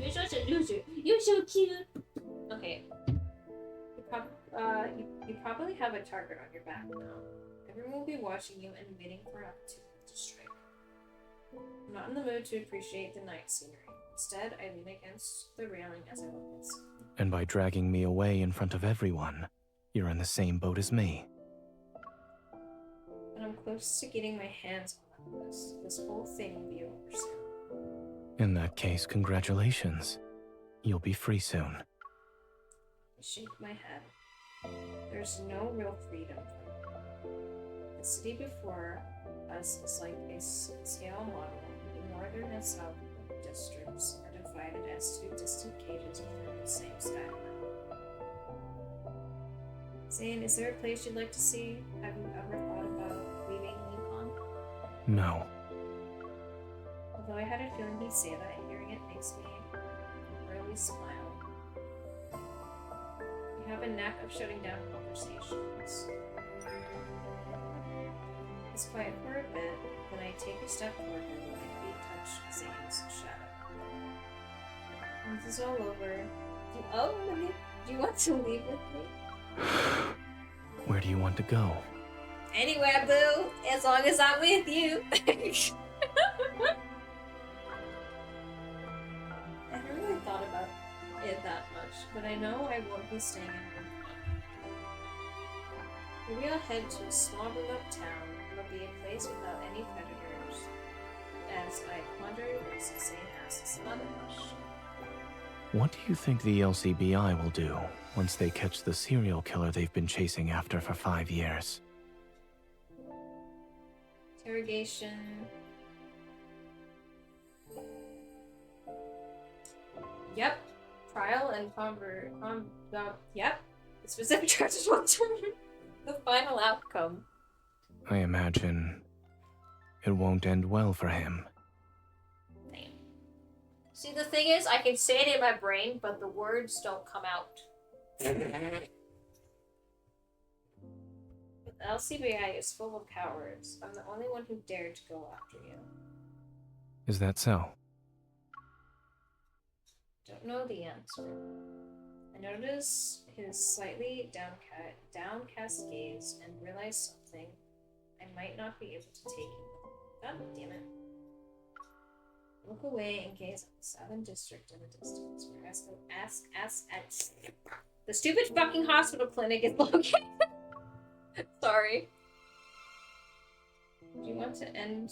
You're such a loser. You're so cute. Okay. You probably have a target on your back now. Everyone will be watching you and waiting for an opportunity to strike. I'm not in the mood to appreciate the night scenery. Instead, I lean against the railing as I look inside. And by dragging me away in front of everyone, you're in the same boat as me. When I'm close to getting my hands on this whole thing will be over soon. In that case, congratulations. You'll be free soon. I shake my head. There's no real freedom for me. The city before us is like a scale model. The northern and southern districts are divided as two distant cages within the same skyline. Zayne, is there a place you'd like to see? Have you ever thought about leaving Lincoln? No. Although I had a feeling he'd say that, hearing it makes me really smile. You have a knack of shutting down conversations. It's quiet for a bit, then I take a step forward and my feet touch Zayne's shadow. When this is all over, do you want to leave with me? Where do you want to go? Anywhere, boo, as long as I'm with you. I haven't really thought about it that much, but I know I won't be staying in Lincoln. Maybe I'll head to a small remote town. It'll be a place without any predators. As I ponder this, Zayne asks another question. What do you think the LCBI will do once they catch the serial killer they've been chasing after for 5 years? Interrogation. Yep. Trial and yep. The specific charges will determine the final outcome. I imagine it won't end well for him. Same. See, the thing is, I can say it in my brain, but the words don't come out. The LCBI is full of cowards. I'm the only one who dared to go after you. Is that so? Don't know the answer. I notice his slightly downcast gaze and realize something I might not be able to take in. God damn it. I look away and gaze at the southern district in the distance, where the stupid fucking hospital clinic is located. Sorry. Do you want to end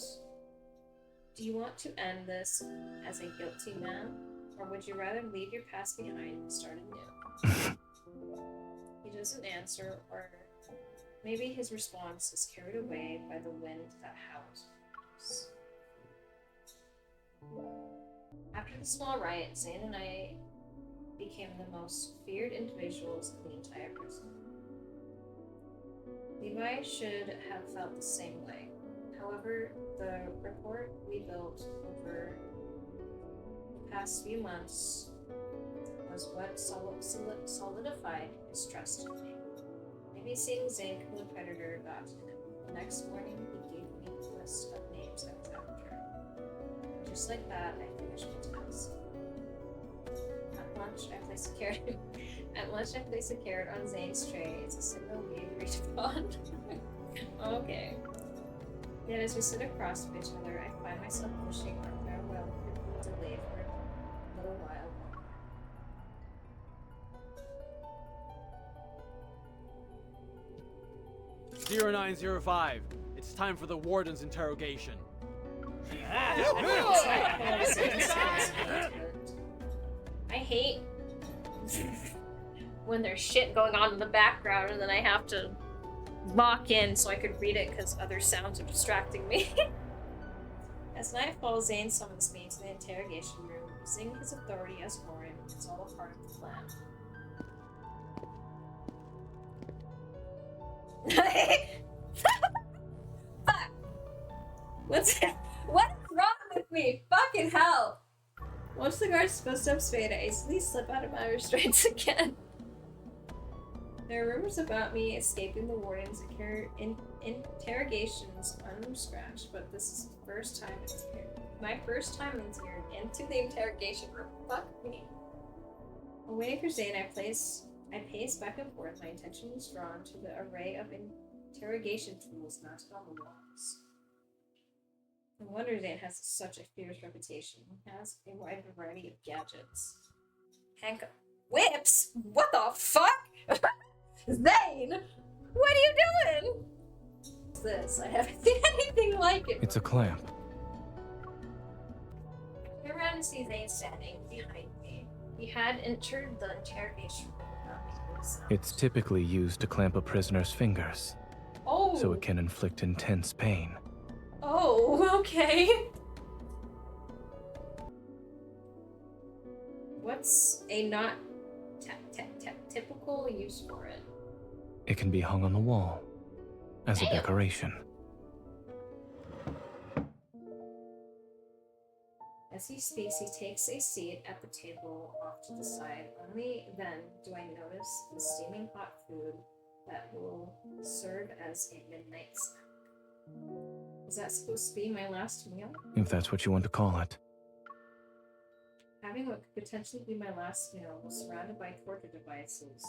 this as a guilty man? Or would you rather leave your past behind and start anew? He doesn't answer, or maybe his response is carried away by the wind that howls. After the small riot, Zayne and I became the most feared individuals in the entire prison. Levi should have felt the same way. However, the rapport we built over the past few months was what solidified his trust in me. Maybe seeing Zayne kill a predator got to him. The next morning, he gave me a list of names I was after. Just like that, I finished my task. At lunch, I placed a carrot on Zayne's tray. It's a signal we agreed upon. Okay. Yet as we sit across from each other, I find myself wishing our farewell could be delayed 0905. It's time for the warden's interrogation. I hate when there's shit going on in the background and then I have to lock in so I could read it because other sounds are distracting me. As night falls, Zayne summons me to the interrogation room, using his authority as Warren. It's all a part of the plan. Fuck! What's wrong with me? Fucking hell! Once the guard's footsteps fade, I easily slip out of my restraints again. There are rumors about me escaping the warden's interrogations unscratched, but this is the first time it's here. My first time into the interrogation room. Fuck me. While waiting for Zayne, I pace back and forth. My attention is drawn to the array of interrogation tools mounted on the walls. No wonder Zayne has such a fierce reputation. He has a wide variety of gadgets. Handcuff. Whips? What the fuck? Zayne! What are you doing? What's this? I haven't seen anything like it. It's a clamp. I turn around and see Zayne standing behind me. He had entered the interrogation room without making a sound. It's typically used to clamp a prisoner's fingers, Oh! so it can inflict intense pain. Oh, okay. What's a not typical use for it? It can be hung on the wall as a Damn. decoration. As he speaks, he takes a seat at the table off to the side. Only then do I notice the steaming hot food that will serve as a midnight snack. Is that supposed to be my last meal? If that's what you want to call it. Having what could potentially be my last meal, surrounded by torture devices.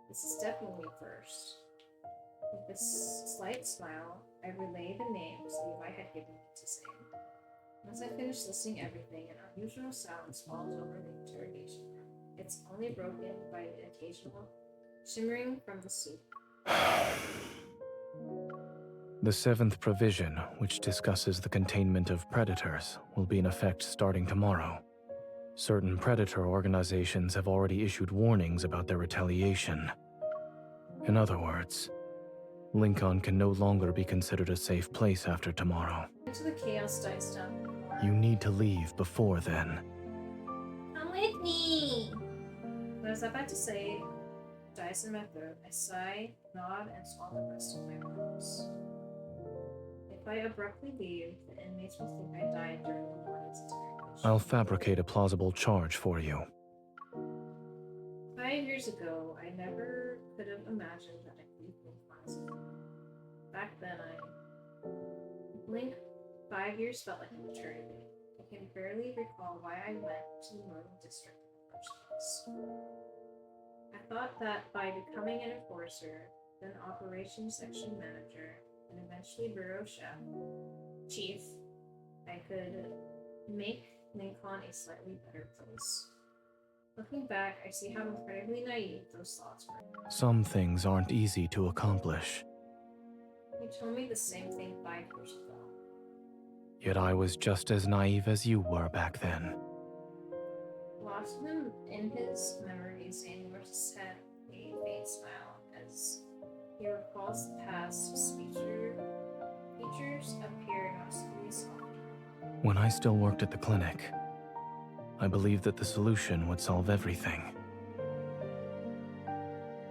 This is definitely first. With a slight smile, I relay the names Levi had given me to Zayne. Once I finish listing everything, an unusual silence falls over the interrogation room. It's only broken by an occasional shimmering from the soup. The seventh provision, which discusses the containment of predators, will be in effect starting tomorrow. Certain predator organizations have already issued warnings about their retaliation. In other words, Lincoln can no longer be considered a safe place after tomorrow. Into the chaos dies down. You need to leave before then. Come with me! What I was about to say dies in my throat. I sigh, nod, and swallow the rest of my words. If I abruptly leave, the inmates will think I died during the morning's interrogation. I'll fabricate a plausible charge for you. 5 years ago, I never could have imagined that I'd leave Lincoln. Back then, Link, 5 years felt like an eternity. I can barely recall why I went to the Northern District in the first place. I thought that by becoming an enforcer, then operations section manager, and eventually bureau chief, I could make Lincoln a slightly better place. Looking back, I see how incredibly naive those thoughts were. Some things aren't easy to accomplish. You told me the same thing 5 years ago. Yet I was just as naive as you were back then. Lost him in his memories, Zayne lifts his head with a faint smile as he recalls the past. His features appear noticeably softer. When I still worked at the clinic, I believed that the solution would solve everything.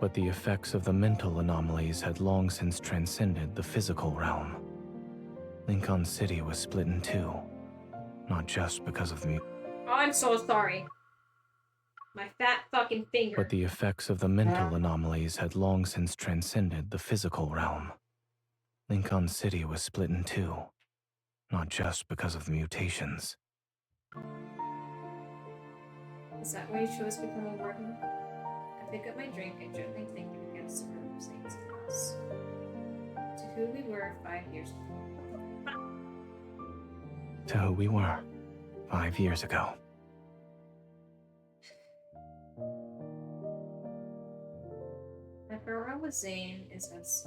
But the effects of the mental anomalies had long since transcended the physical realm. Lincoln City was split in two, not just because of me. Oh, I'm so sorry. My fat fucking finger. But the effects of the mental anomalies had long since transcended the physical realm. Lincoln City was split in two, not just because of the mutations. Is that why you chose becoming warden? I pick up my drink and gently think it against the room of Zayne's glass. To who we were 5 years ago. To who we were 5 years ago. I My farewell with Zayne is as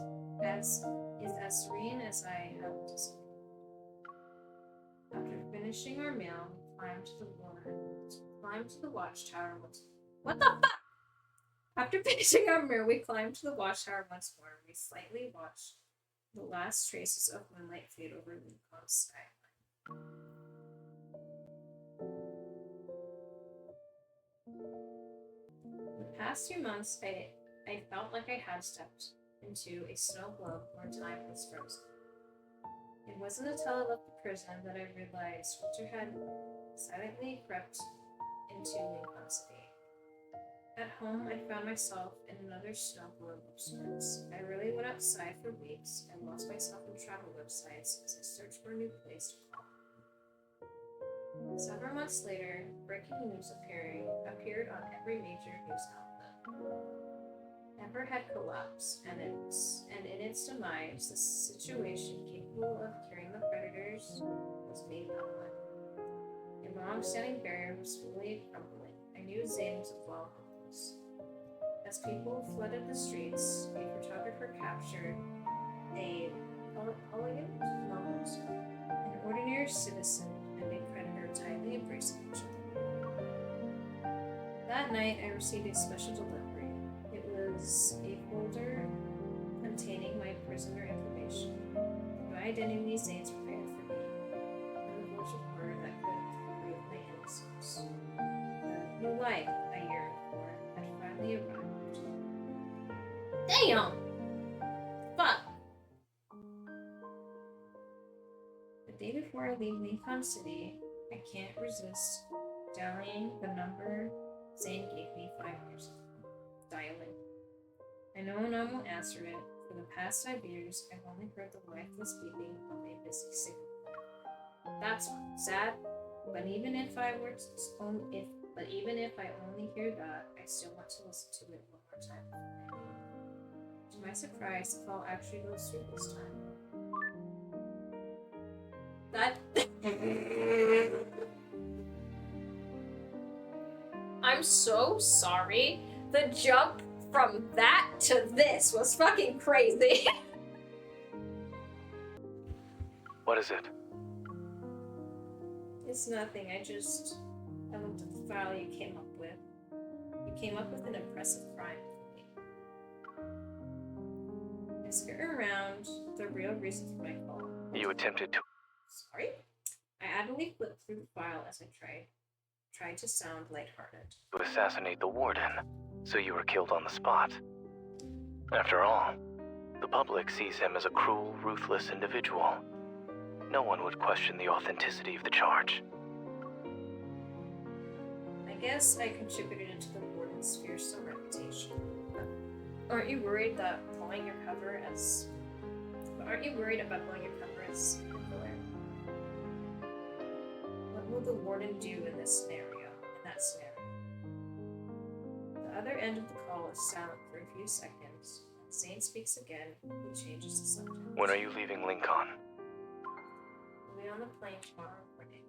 serene as I have anticipated. After finishing our meal, we climbed to the watchtower once. What the fuck? After finishing our meal, we climbed to the watchtower once more. We slightly watched the last traces of moonlight fade over Lincoln's skyline. The past few months, I felt like I had stepped into a snow globe where time was frozen. It wasn't until I left the prison that I realized winter had silently crept into Lincoln City. At home, I found myself in another snow globe of sorts. I really went outside for weeks and lost myself in travel websites as I searched for a new place to call home. Several months later, breaking news appeared on every major news outlet. Ember had collapsed, and in its demise, the situation capable of curing the predators was made public. A long-standing barrier was slowly crumbling. I knew Zayne was a well hopeless. As people flooded the streets, a photographer captured a elegant moment, an ordinary citizen and a predator tightly embracing each other. That night, I received a special delivery. It was a folder containing my prisoner information. My identity Zayne's prepared for me, and the voice of word that could prove my innocence. The new life I yearned for had finally arrived. Damn! Fuck! The day before I leave Lincoln City, I can't resist dialing the number Zayne gave me 5 years ago. Dialing. I know no one will answer it. For the past 5 years, I've only heard the lifeless beeping of a busy signal. That's sad, but even if I only hear that, I still want to listen to it one more time. To my surprise, the call actually goes through this time. I'm so sorry. The jump from that to this was fucking crazy. What is it? It's nothing. I looked at the file you came up with. You came up with an impressive crime for me. I skirt around the real reason for my call. You attempted to... Sorry? I avidly flipped through the file as I tried to sound lighthearted. To assassinate the warden, so you were killed on the spot. After all, the public sees him as a cruel, ruthless individual. No one would question the authenticity of the charge. I guess I contributed to the warden's fearsome reputation. Aren't you worried about blowing your cover as killer? What will the warden do in this scenario? The other end of the call is silent for a few seconds. When Zayne speaks again, he changes the subject. When are you leaving Lincoln? We'll be on the plane tomorrow morning.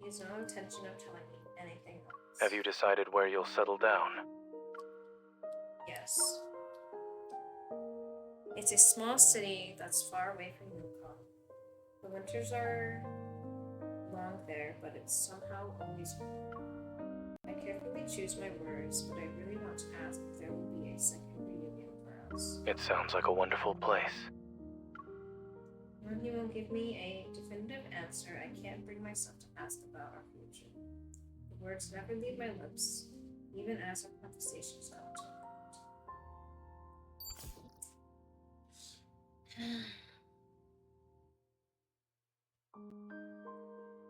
He has no intention of telling me anything else. Have you decided where you'll settle down? Yes. It's a small city that's far away from Lincoln. The winters are long there, but it's somehow always warm. I carefully choose my words, but I really want to ask if there will be a second reunion for us. It sounds like a wonderful place. When he won't give me a definitive answer, I can't bring myself to ask about our future. The words never leave my lips, even as our conversations come to an end.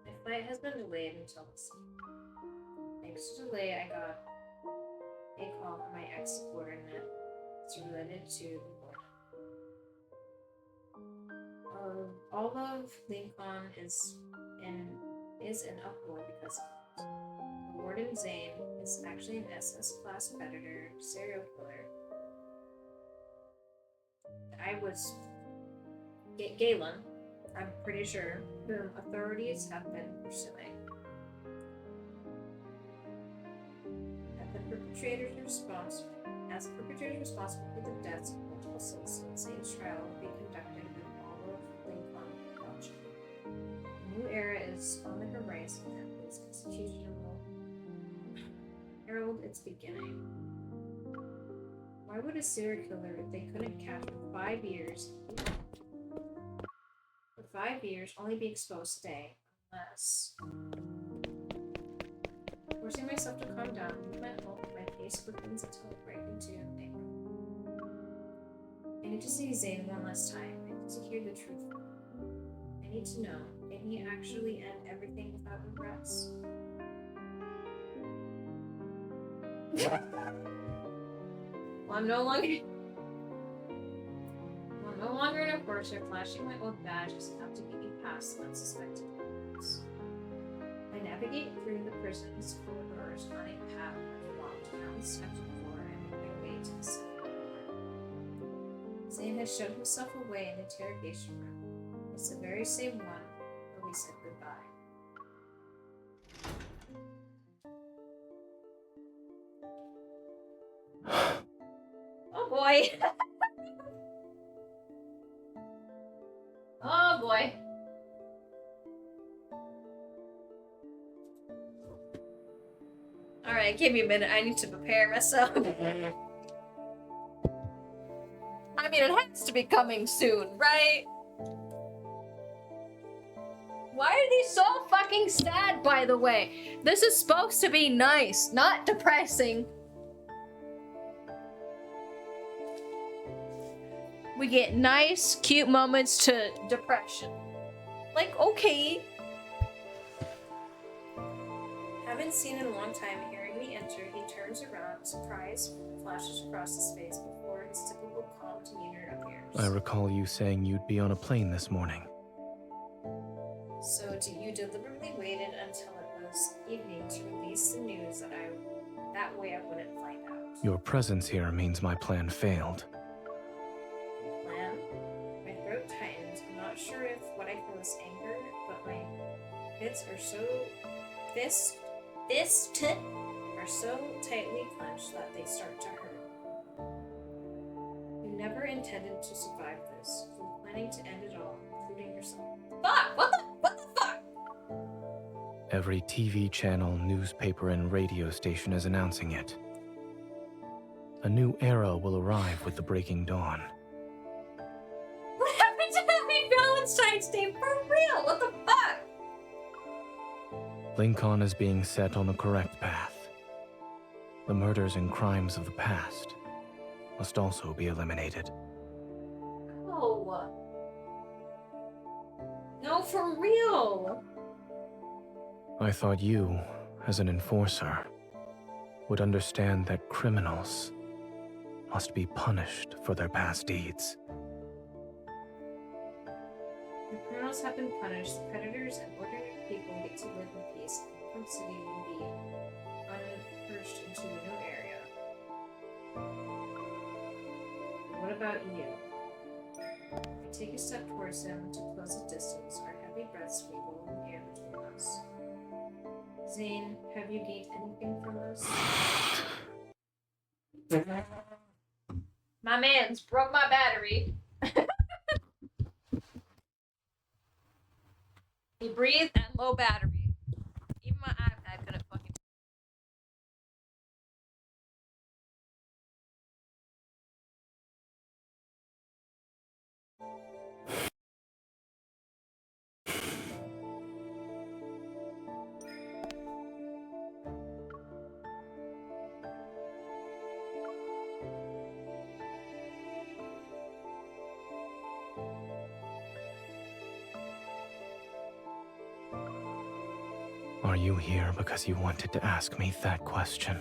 My flight has been delayed until this week. Thanks to delay, I got a call from my ex-subordinate. It's related to the warden. All of Lincoln is in uproar because of it. The warden Zayne is actually an SS-class predator serial killer. I was Galen, I'm pretty sure, whom authorities have been pursuing. At the perpetrator's response As the perpetrator responsible for the deaths of multiple citizens, Zayne's trial will be conducted with all of Lincoln watching. A new era is on the horizon, and his execution will herald its beginning. Why would a serial killer, if they couldn't catch for 5 years, only be exposed today? Unless... Forcing myself to calm down, my pace quickens until I break into anger. I need to see Zayne one last time. I need to hear the truth. I need to know, can he actually end everything without regrets? Well, I'm no longer an enforcer. Flashing my old badge is enough to get me past the unsuspected criminals. I navigate through the prison's corridors on a path I've walked countless steps before and make my way to the cell. Zayne has showed himself away in the interrogation room. It's the very same one where we said goodbye. Oh boy! Oh boy. Alright, give me a minute. I need to prepare myself. I mean, it has to be coming soon, right? Why are these so fucking sad, by the way? This is supposed to be nice, not depressing. We get nice, cute moments to depression. Like, okay. Haven't seen in a long time. Hearing me enter, he turns around, surprise flashes across his face before his typical calm demeanor appears. I recall you saying you'd be on a plane this morning. So you deliberately waited until it was evening to release the news that way I wouldn't find out. Your presence here means my plan failed. Plan? My throat tightens. I'm not sure if what I feel is anger, but my fists are so tightly clenched that they start to hurt. You never intended to survive this. You were planning to end it all, including yourself. Fuck! What the fuck? Every TV channel, newspaper, and radio station is announcing it. A new era will arrive with the breaking dawn. What happened to Happy Valentine's Day? For real? What the fuck? Lincoln is being set on the correct path. The murders and crimes of the past must also be eliminated. Oh. No, for real. I thought you, as an enforcer, would understand that criminals must be punished for their past deeds. The criminals have been punished. The predators and ordinary people get to live in peace. The city will be unpursed into a new area. What about you? I take a step towards him to close the distance. Our heavy breaths mingle in the air between us. Zayne, have you gained anything from this? My man's broke my battery. He breathed at low battery. Even my iPad couldn't fucking. Are you here because you wanted to ask me that question?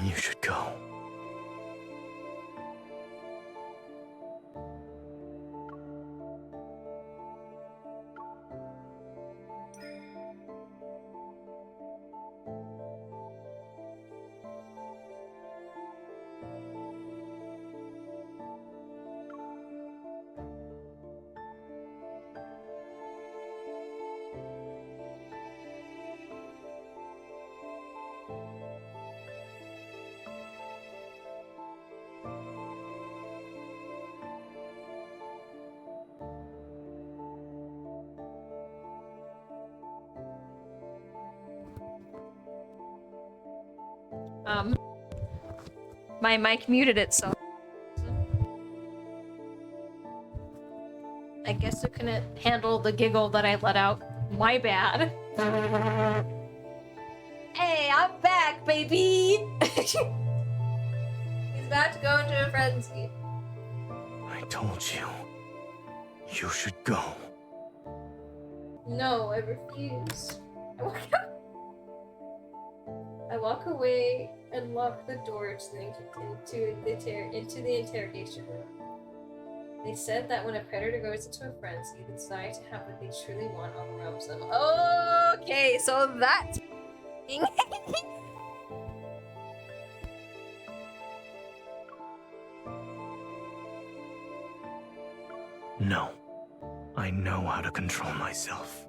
You should go. My mic muted itself. I guess it couldn't handle the giggle that I let out. My bad. Hey, I'm back, baby! He's about to go into a frenzy. I told you. You should go. No, I refuse. I walk away and lock the door into the interrogation room. They said that when a predator goes into a frenzy, the desire to have what they truly want overwhelms them. Okay, so that's No. I know how to control myself.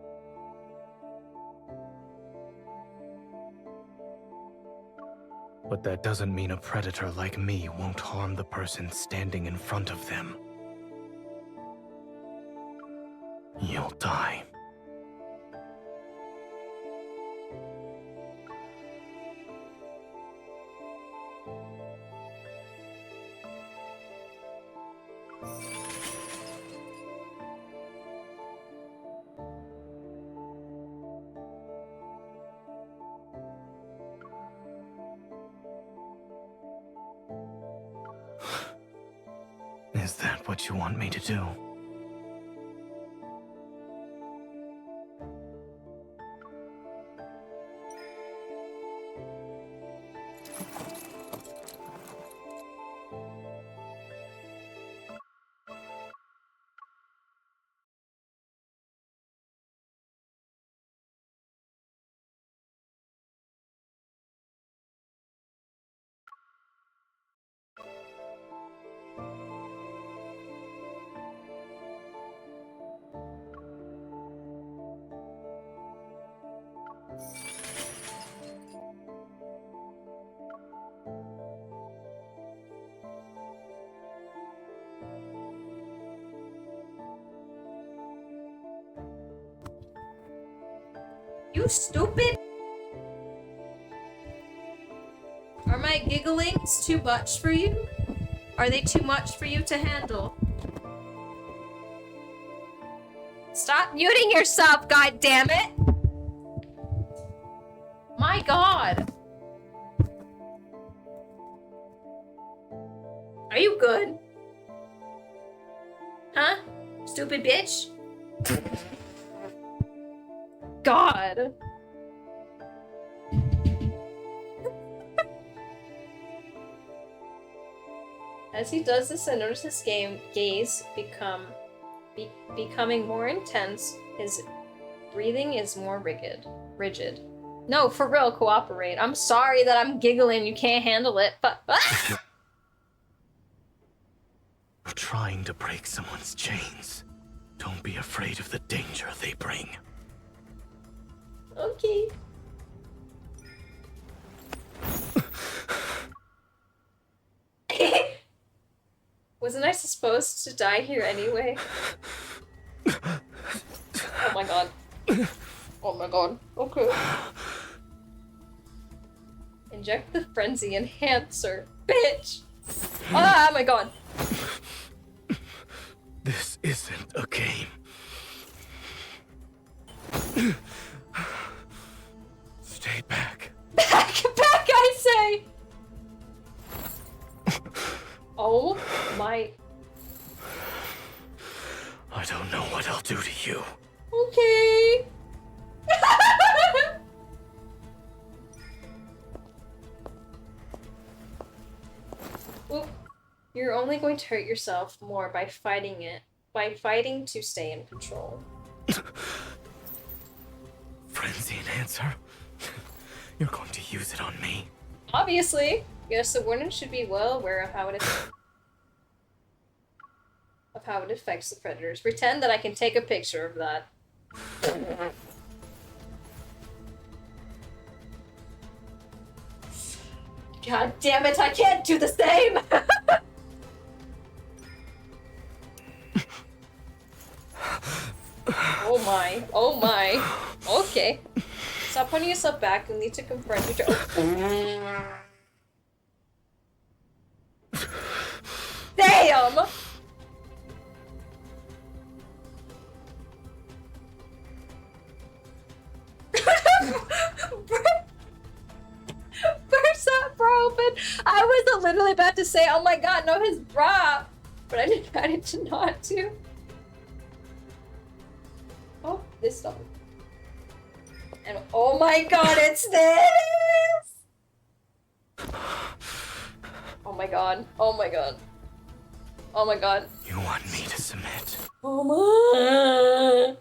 But that doesn't mean a predator like me won't harm the person standing in front of them. You'll die. Is that what you want me to do? You stupid! Are my gigglings too much for you? Are they too much for you to handle? Stop muting yourself, goddammit! My god! Are you good? Huh? Stupid bitch? God. As he does this, I notice his gaze becoming more intense. His breathing is more rigid. No, for real, cooperate. I'm sorry that I'm giggling. You can't handle it, but You're trying to break someone's chains. Don't be afraid of the danger they bring. Okay. Wasn't I supposed to die here anyway? Oh my god. Oh my god. Okay. Inject the frenzy enhancer, bitch! Ah, my god. This isn't a game. Stay back. Back, I say! Oh my... I don't know what I'll do to you. Okay. Well, you're only going to hurt yourself more by fighting to stay in control. Frenzy enhancer? You're going to use it on me? Obviously. Yes, the warden should be well aware of how it affects the predators. Pretend that I can take a picture of that. God damn it, I can't do the same! Oh my. Okay. Stop pointing yourself back, you'll need to confront your Damn! Burst that bra open. I was literally about to say, oh my god, no, his bra. But I decided to not to. Oh, this stuff. And oh my god, it's this! Oh my god. Oh my god. Oh my god. You want me to submit? Oh my.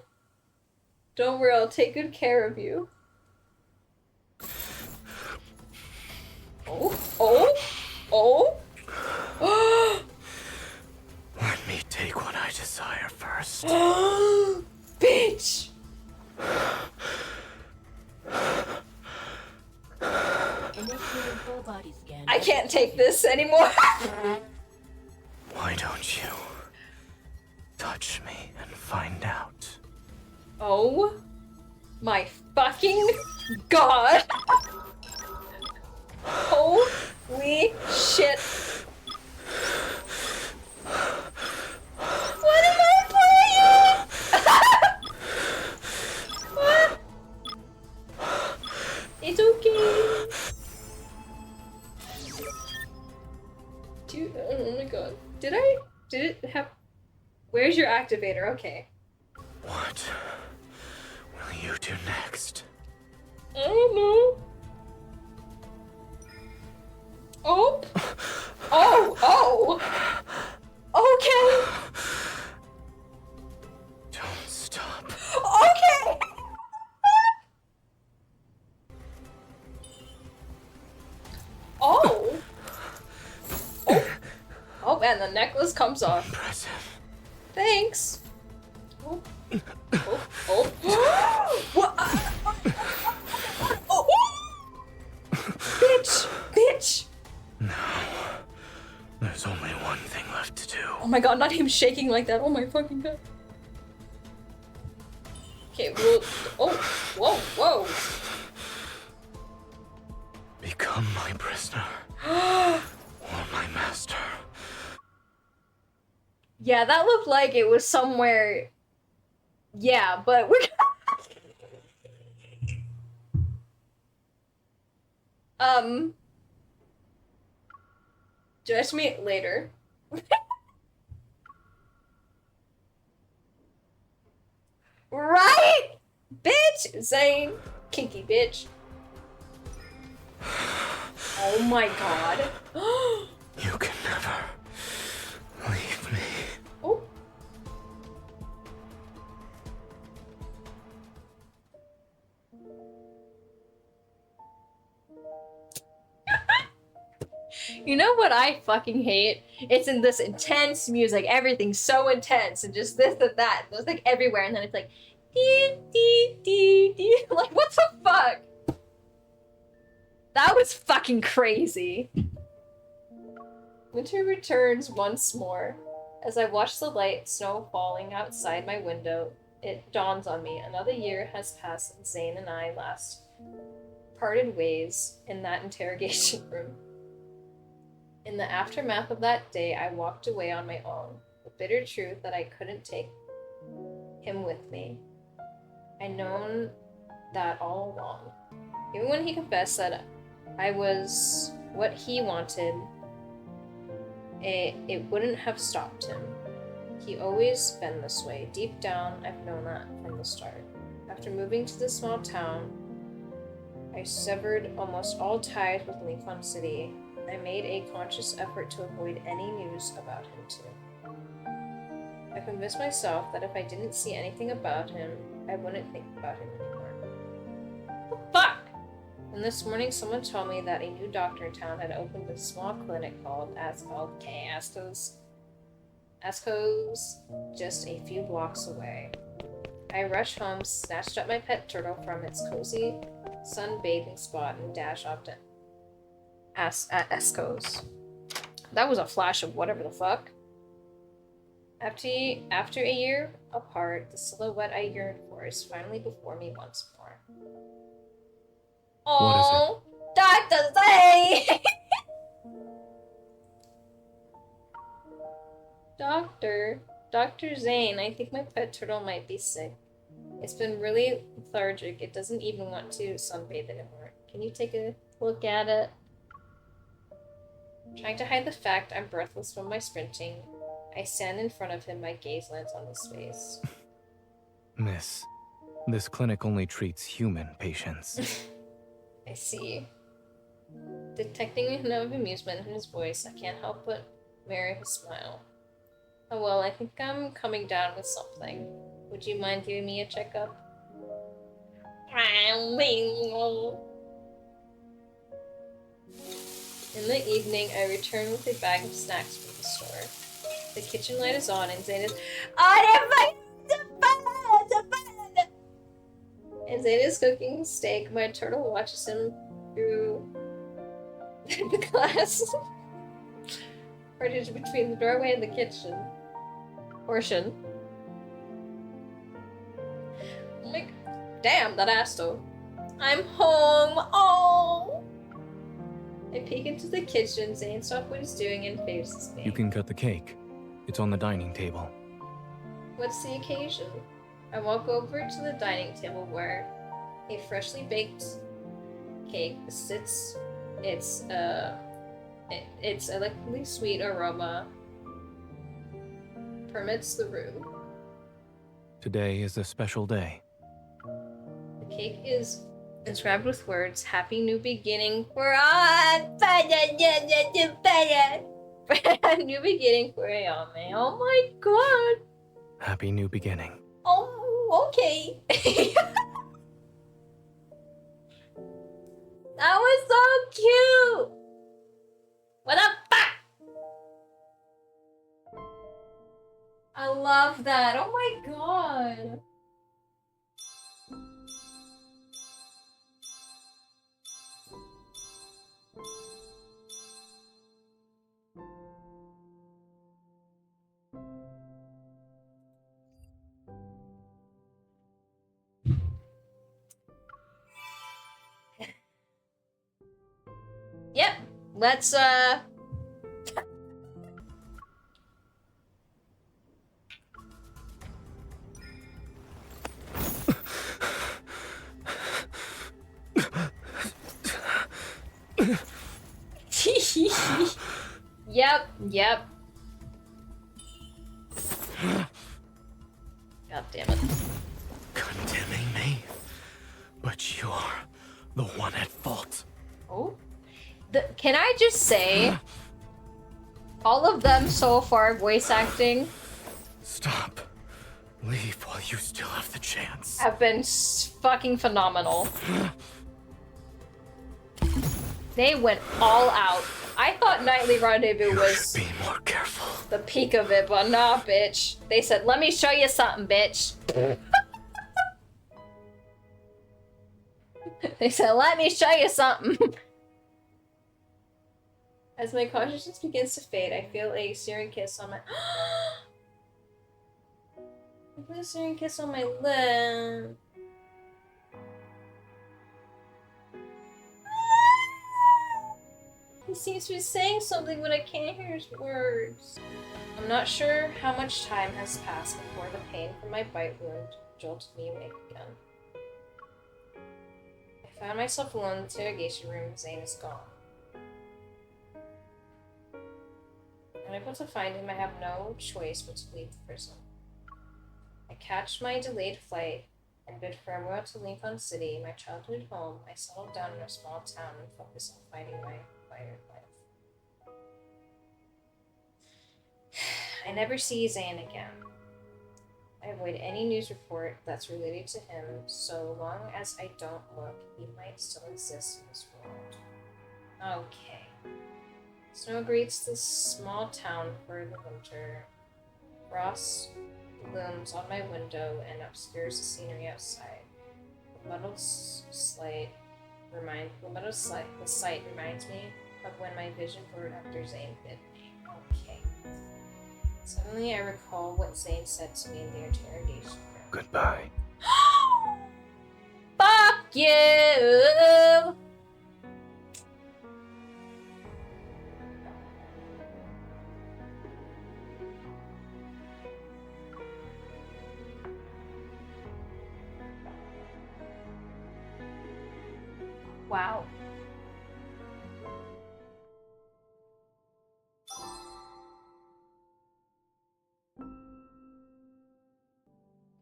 Don't worry, I'll take good care of you. Oh, oh, oh. Let me take what I desire first. Bitch! Initiating full body scan. I can't take this anymore. Why don't you touch me and find out? Oh my fucking god. Holy shit. What am I playing? What? It's okay. Dude, oh my god. Did it have... Where's your activator? Okay. What will you do next? I don't know. Oh. Oh. Okay. Don't stop. Okay. Oh. Oh, and the necklace comes off. Impressive. Thanks. Oh. What? Oh. Bitch. No. There's only one thing left to do. Oh my god, not him shaking like that. Oh my fucking god. Okay, well, whoa. Become my prisoner. Or my master. Yeah, that looked like it was somewhere. Yeah, but we're Just meet later. Right? Bitch! Zayne. Kinky bitch. Oh my god. You can never leave me. Oh. You know what I fucking hate? It's in this intense music. Everything's so intense and just this and that. It's like everywhere, and then it's like dee dee dee dee. Like what the fuck? That was fucking crazy. Winter returns once more. As I watch the light snow falling outside my window, it dawns on me another year has passed since Zayne and I last parted ways in that interrogation room. In the aftermath of that day, I walked away on my own, the bitter truth that I couldn't take him with me. I'd known that all along. Even when he confessed that I was what he wanted, it wouldn't have stopped him. He always been this way. Deep down, I've known that from the start. After moving to this small town, I severed almost all ties with Lincoln City. I made a conscious effort to avoid any news about him too. I convinced myself that if I didn't see anything about him, I wouldn't think about him anymore. What the fuck? And this morning someone told me that a new doctor in town had opened a small clinic called Asco's just a few blocks away. I rushed home, snatched up my pet turtle from its cozy sunbathing spot, and dashed off to Asco's. That was a flash of whatever the fuck. After a year apart, the silhouette I yearned for is finally before me once more. Oh, Dr. Zayne! Doctor. Dr. Zayne, I think my pet turtle might be sick. It's been really lethargic. It doesn't even want to sunbathe anymore. Can you take a look at it? Trying to hide the fact I'm breathless from my sprinting, I stand in front of him, my gaze lands on his face. Miss, this clinic only treats human patients. I see. Detecting a hint of amusement in his voice, I can't help but mirror his smile. Oh well, I think I'm coming down with something. Would you mind giving me a checkup? In the evening, I return with a bag of snacks from the store. The kitchen light is on and Zayne is and Zayne is cooking steak. My turtle watches him through the glass partition between the doorway and the kitchen portion. Oh my, damn, that ass though. I'm home. Oh. I peek into the kitchen. Zayne stops what he's doing and faces me. You can cut the cake. It's on the dining table. What's the occasion? I walk over to the dining table where a freshly baked cake sits. Its electrically sweet aroma permits the room. Today is a special day. The cake is inscribed with words, Happy New Beginning for us. New beginning for Ayame. Oh my god. Happy new beginning. Oh, okay. That was so cute. What the fuck? I love that. Oh my god. Yep, let's Yep. God damn it. Condemning me? But you're the one at fault. Oh? Can I just say, all of them so far voice acting Stop. Leave while you still have the chance. have been fucking phenomenal. They went all out. I thought Nightly Rendezvous You was should be more careful. the peak of it, but nah, bitch. They said, let me show you something, bitch. They said, let me show you something. As my consciousness begins to fade, I feel a searing kiss on my... I feel a searing kiss on my lip. He seems to be saying something, but I can't hear his words. I'm not sure how much time has passed before the pain from my bite wound jolted me awake again. I found myself alone in the interrogation room. Zayne is gone. Unable to find him, I have no choice but to leave the prison. I catch my delayed flight and bid farewell to Lincoln City, my childhood home. I settled down in a small town and focus on fighting my fighter life. I never see Zayne again. I avoid any news report that's related to him, so long as I don't look, he might still exist in this world. Okay. Snow greets this small town for the winter. Frost looms on my window and obscures the scenery outside. The muddled sight reminds me of when my vision blurred after Zayne bit me. Okay. Suddenly I recall what Zayne said to me in the interrogation room. Goodbye. Fuck you! Wow.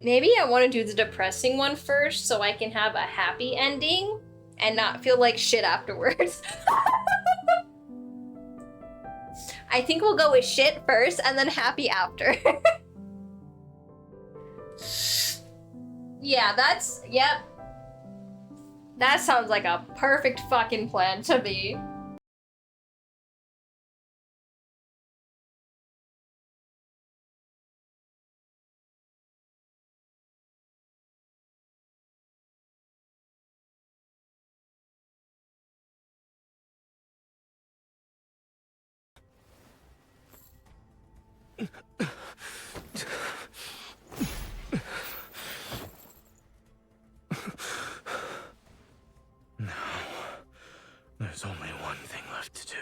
Maybe I want to do the depressing one first so I can have a happy ending and not feel like shit afterwards. I think we'll go with shit first and then happy after. Yeah, yep. That sounds like a perfect fucking plan to me. Now, there's only one thing left to do.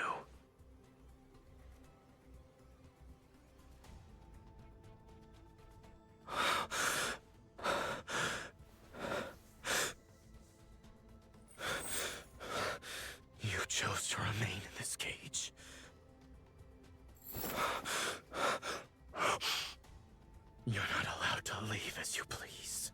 You chose to remain in this cage. You're not allowed to leave as you please.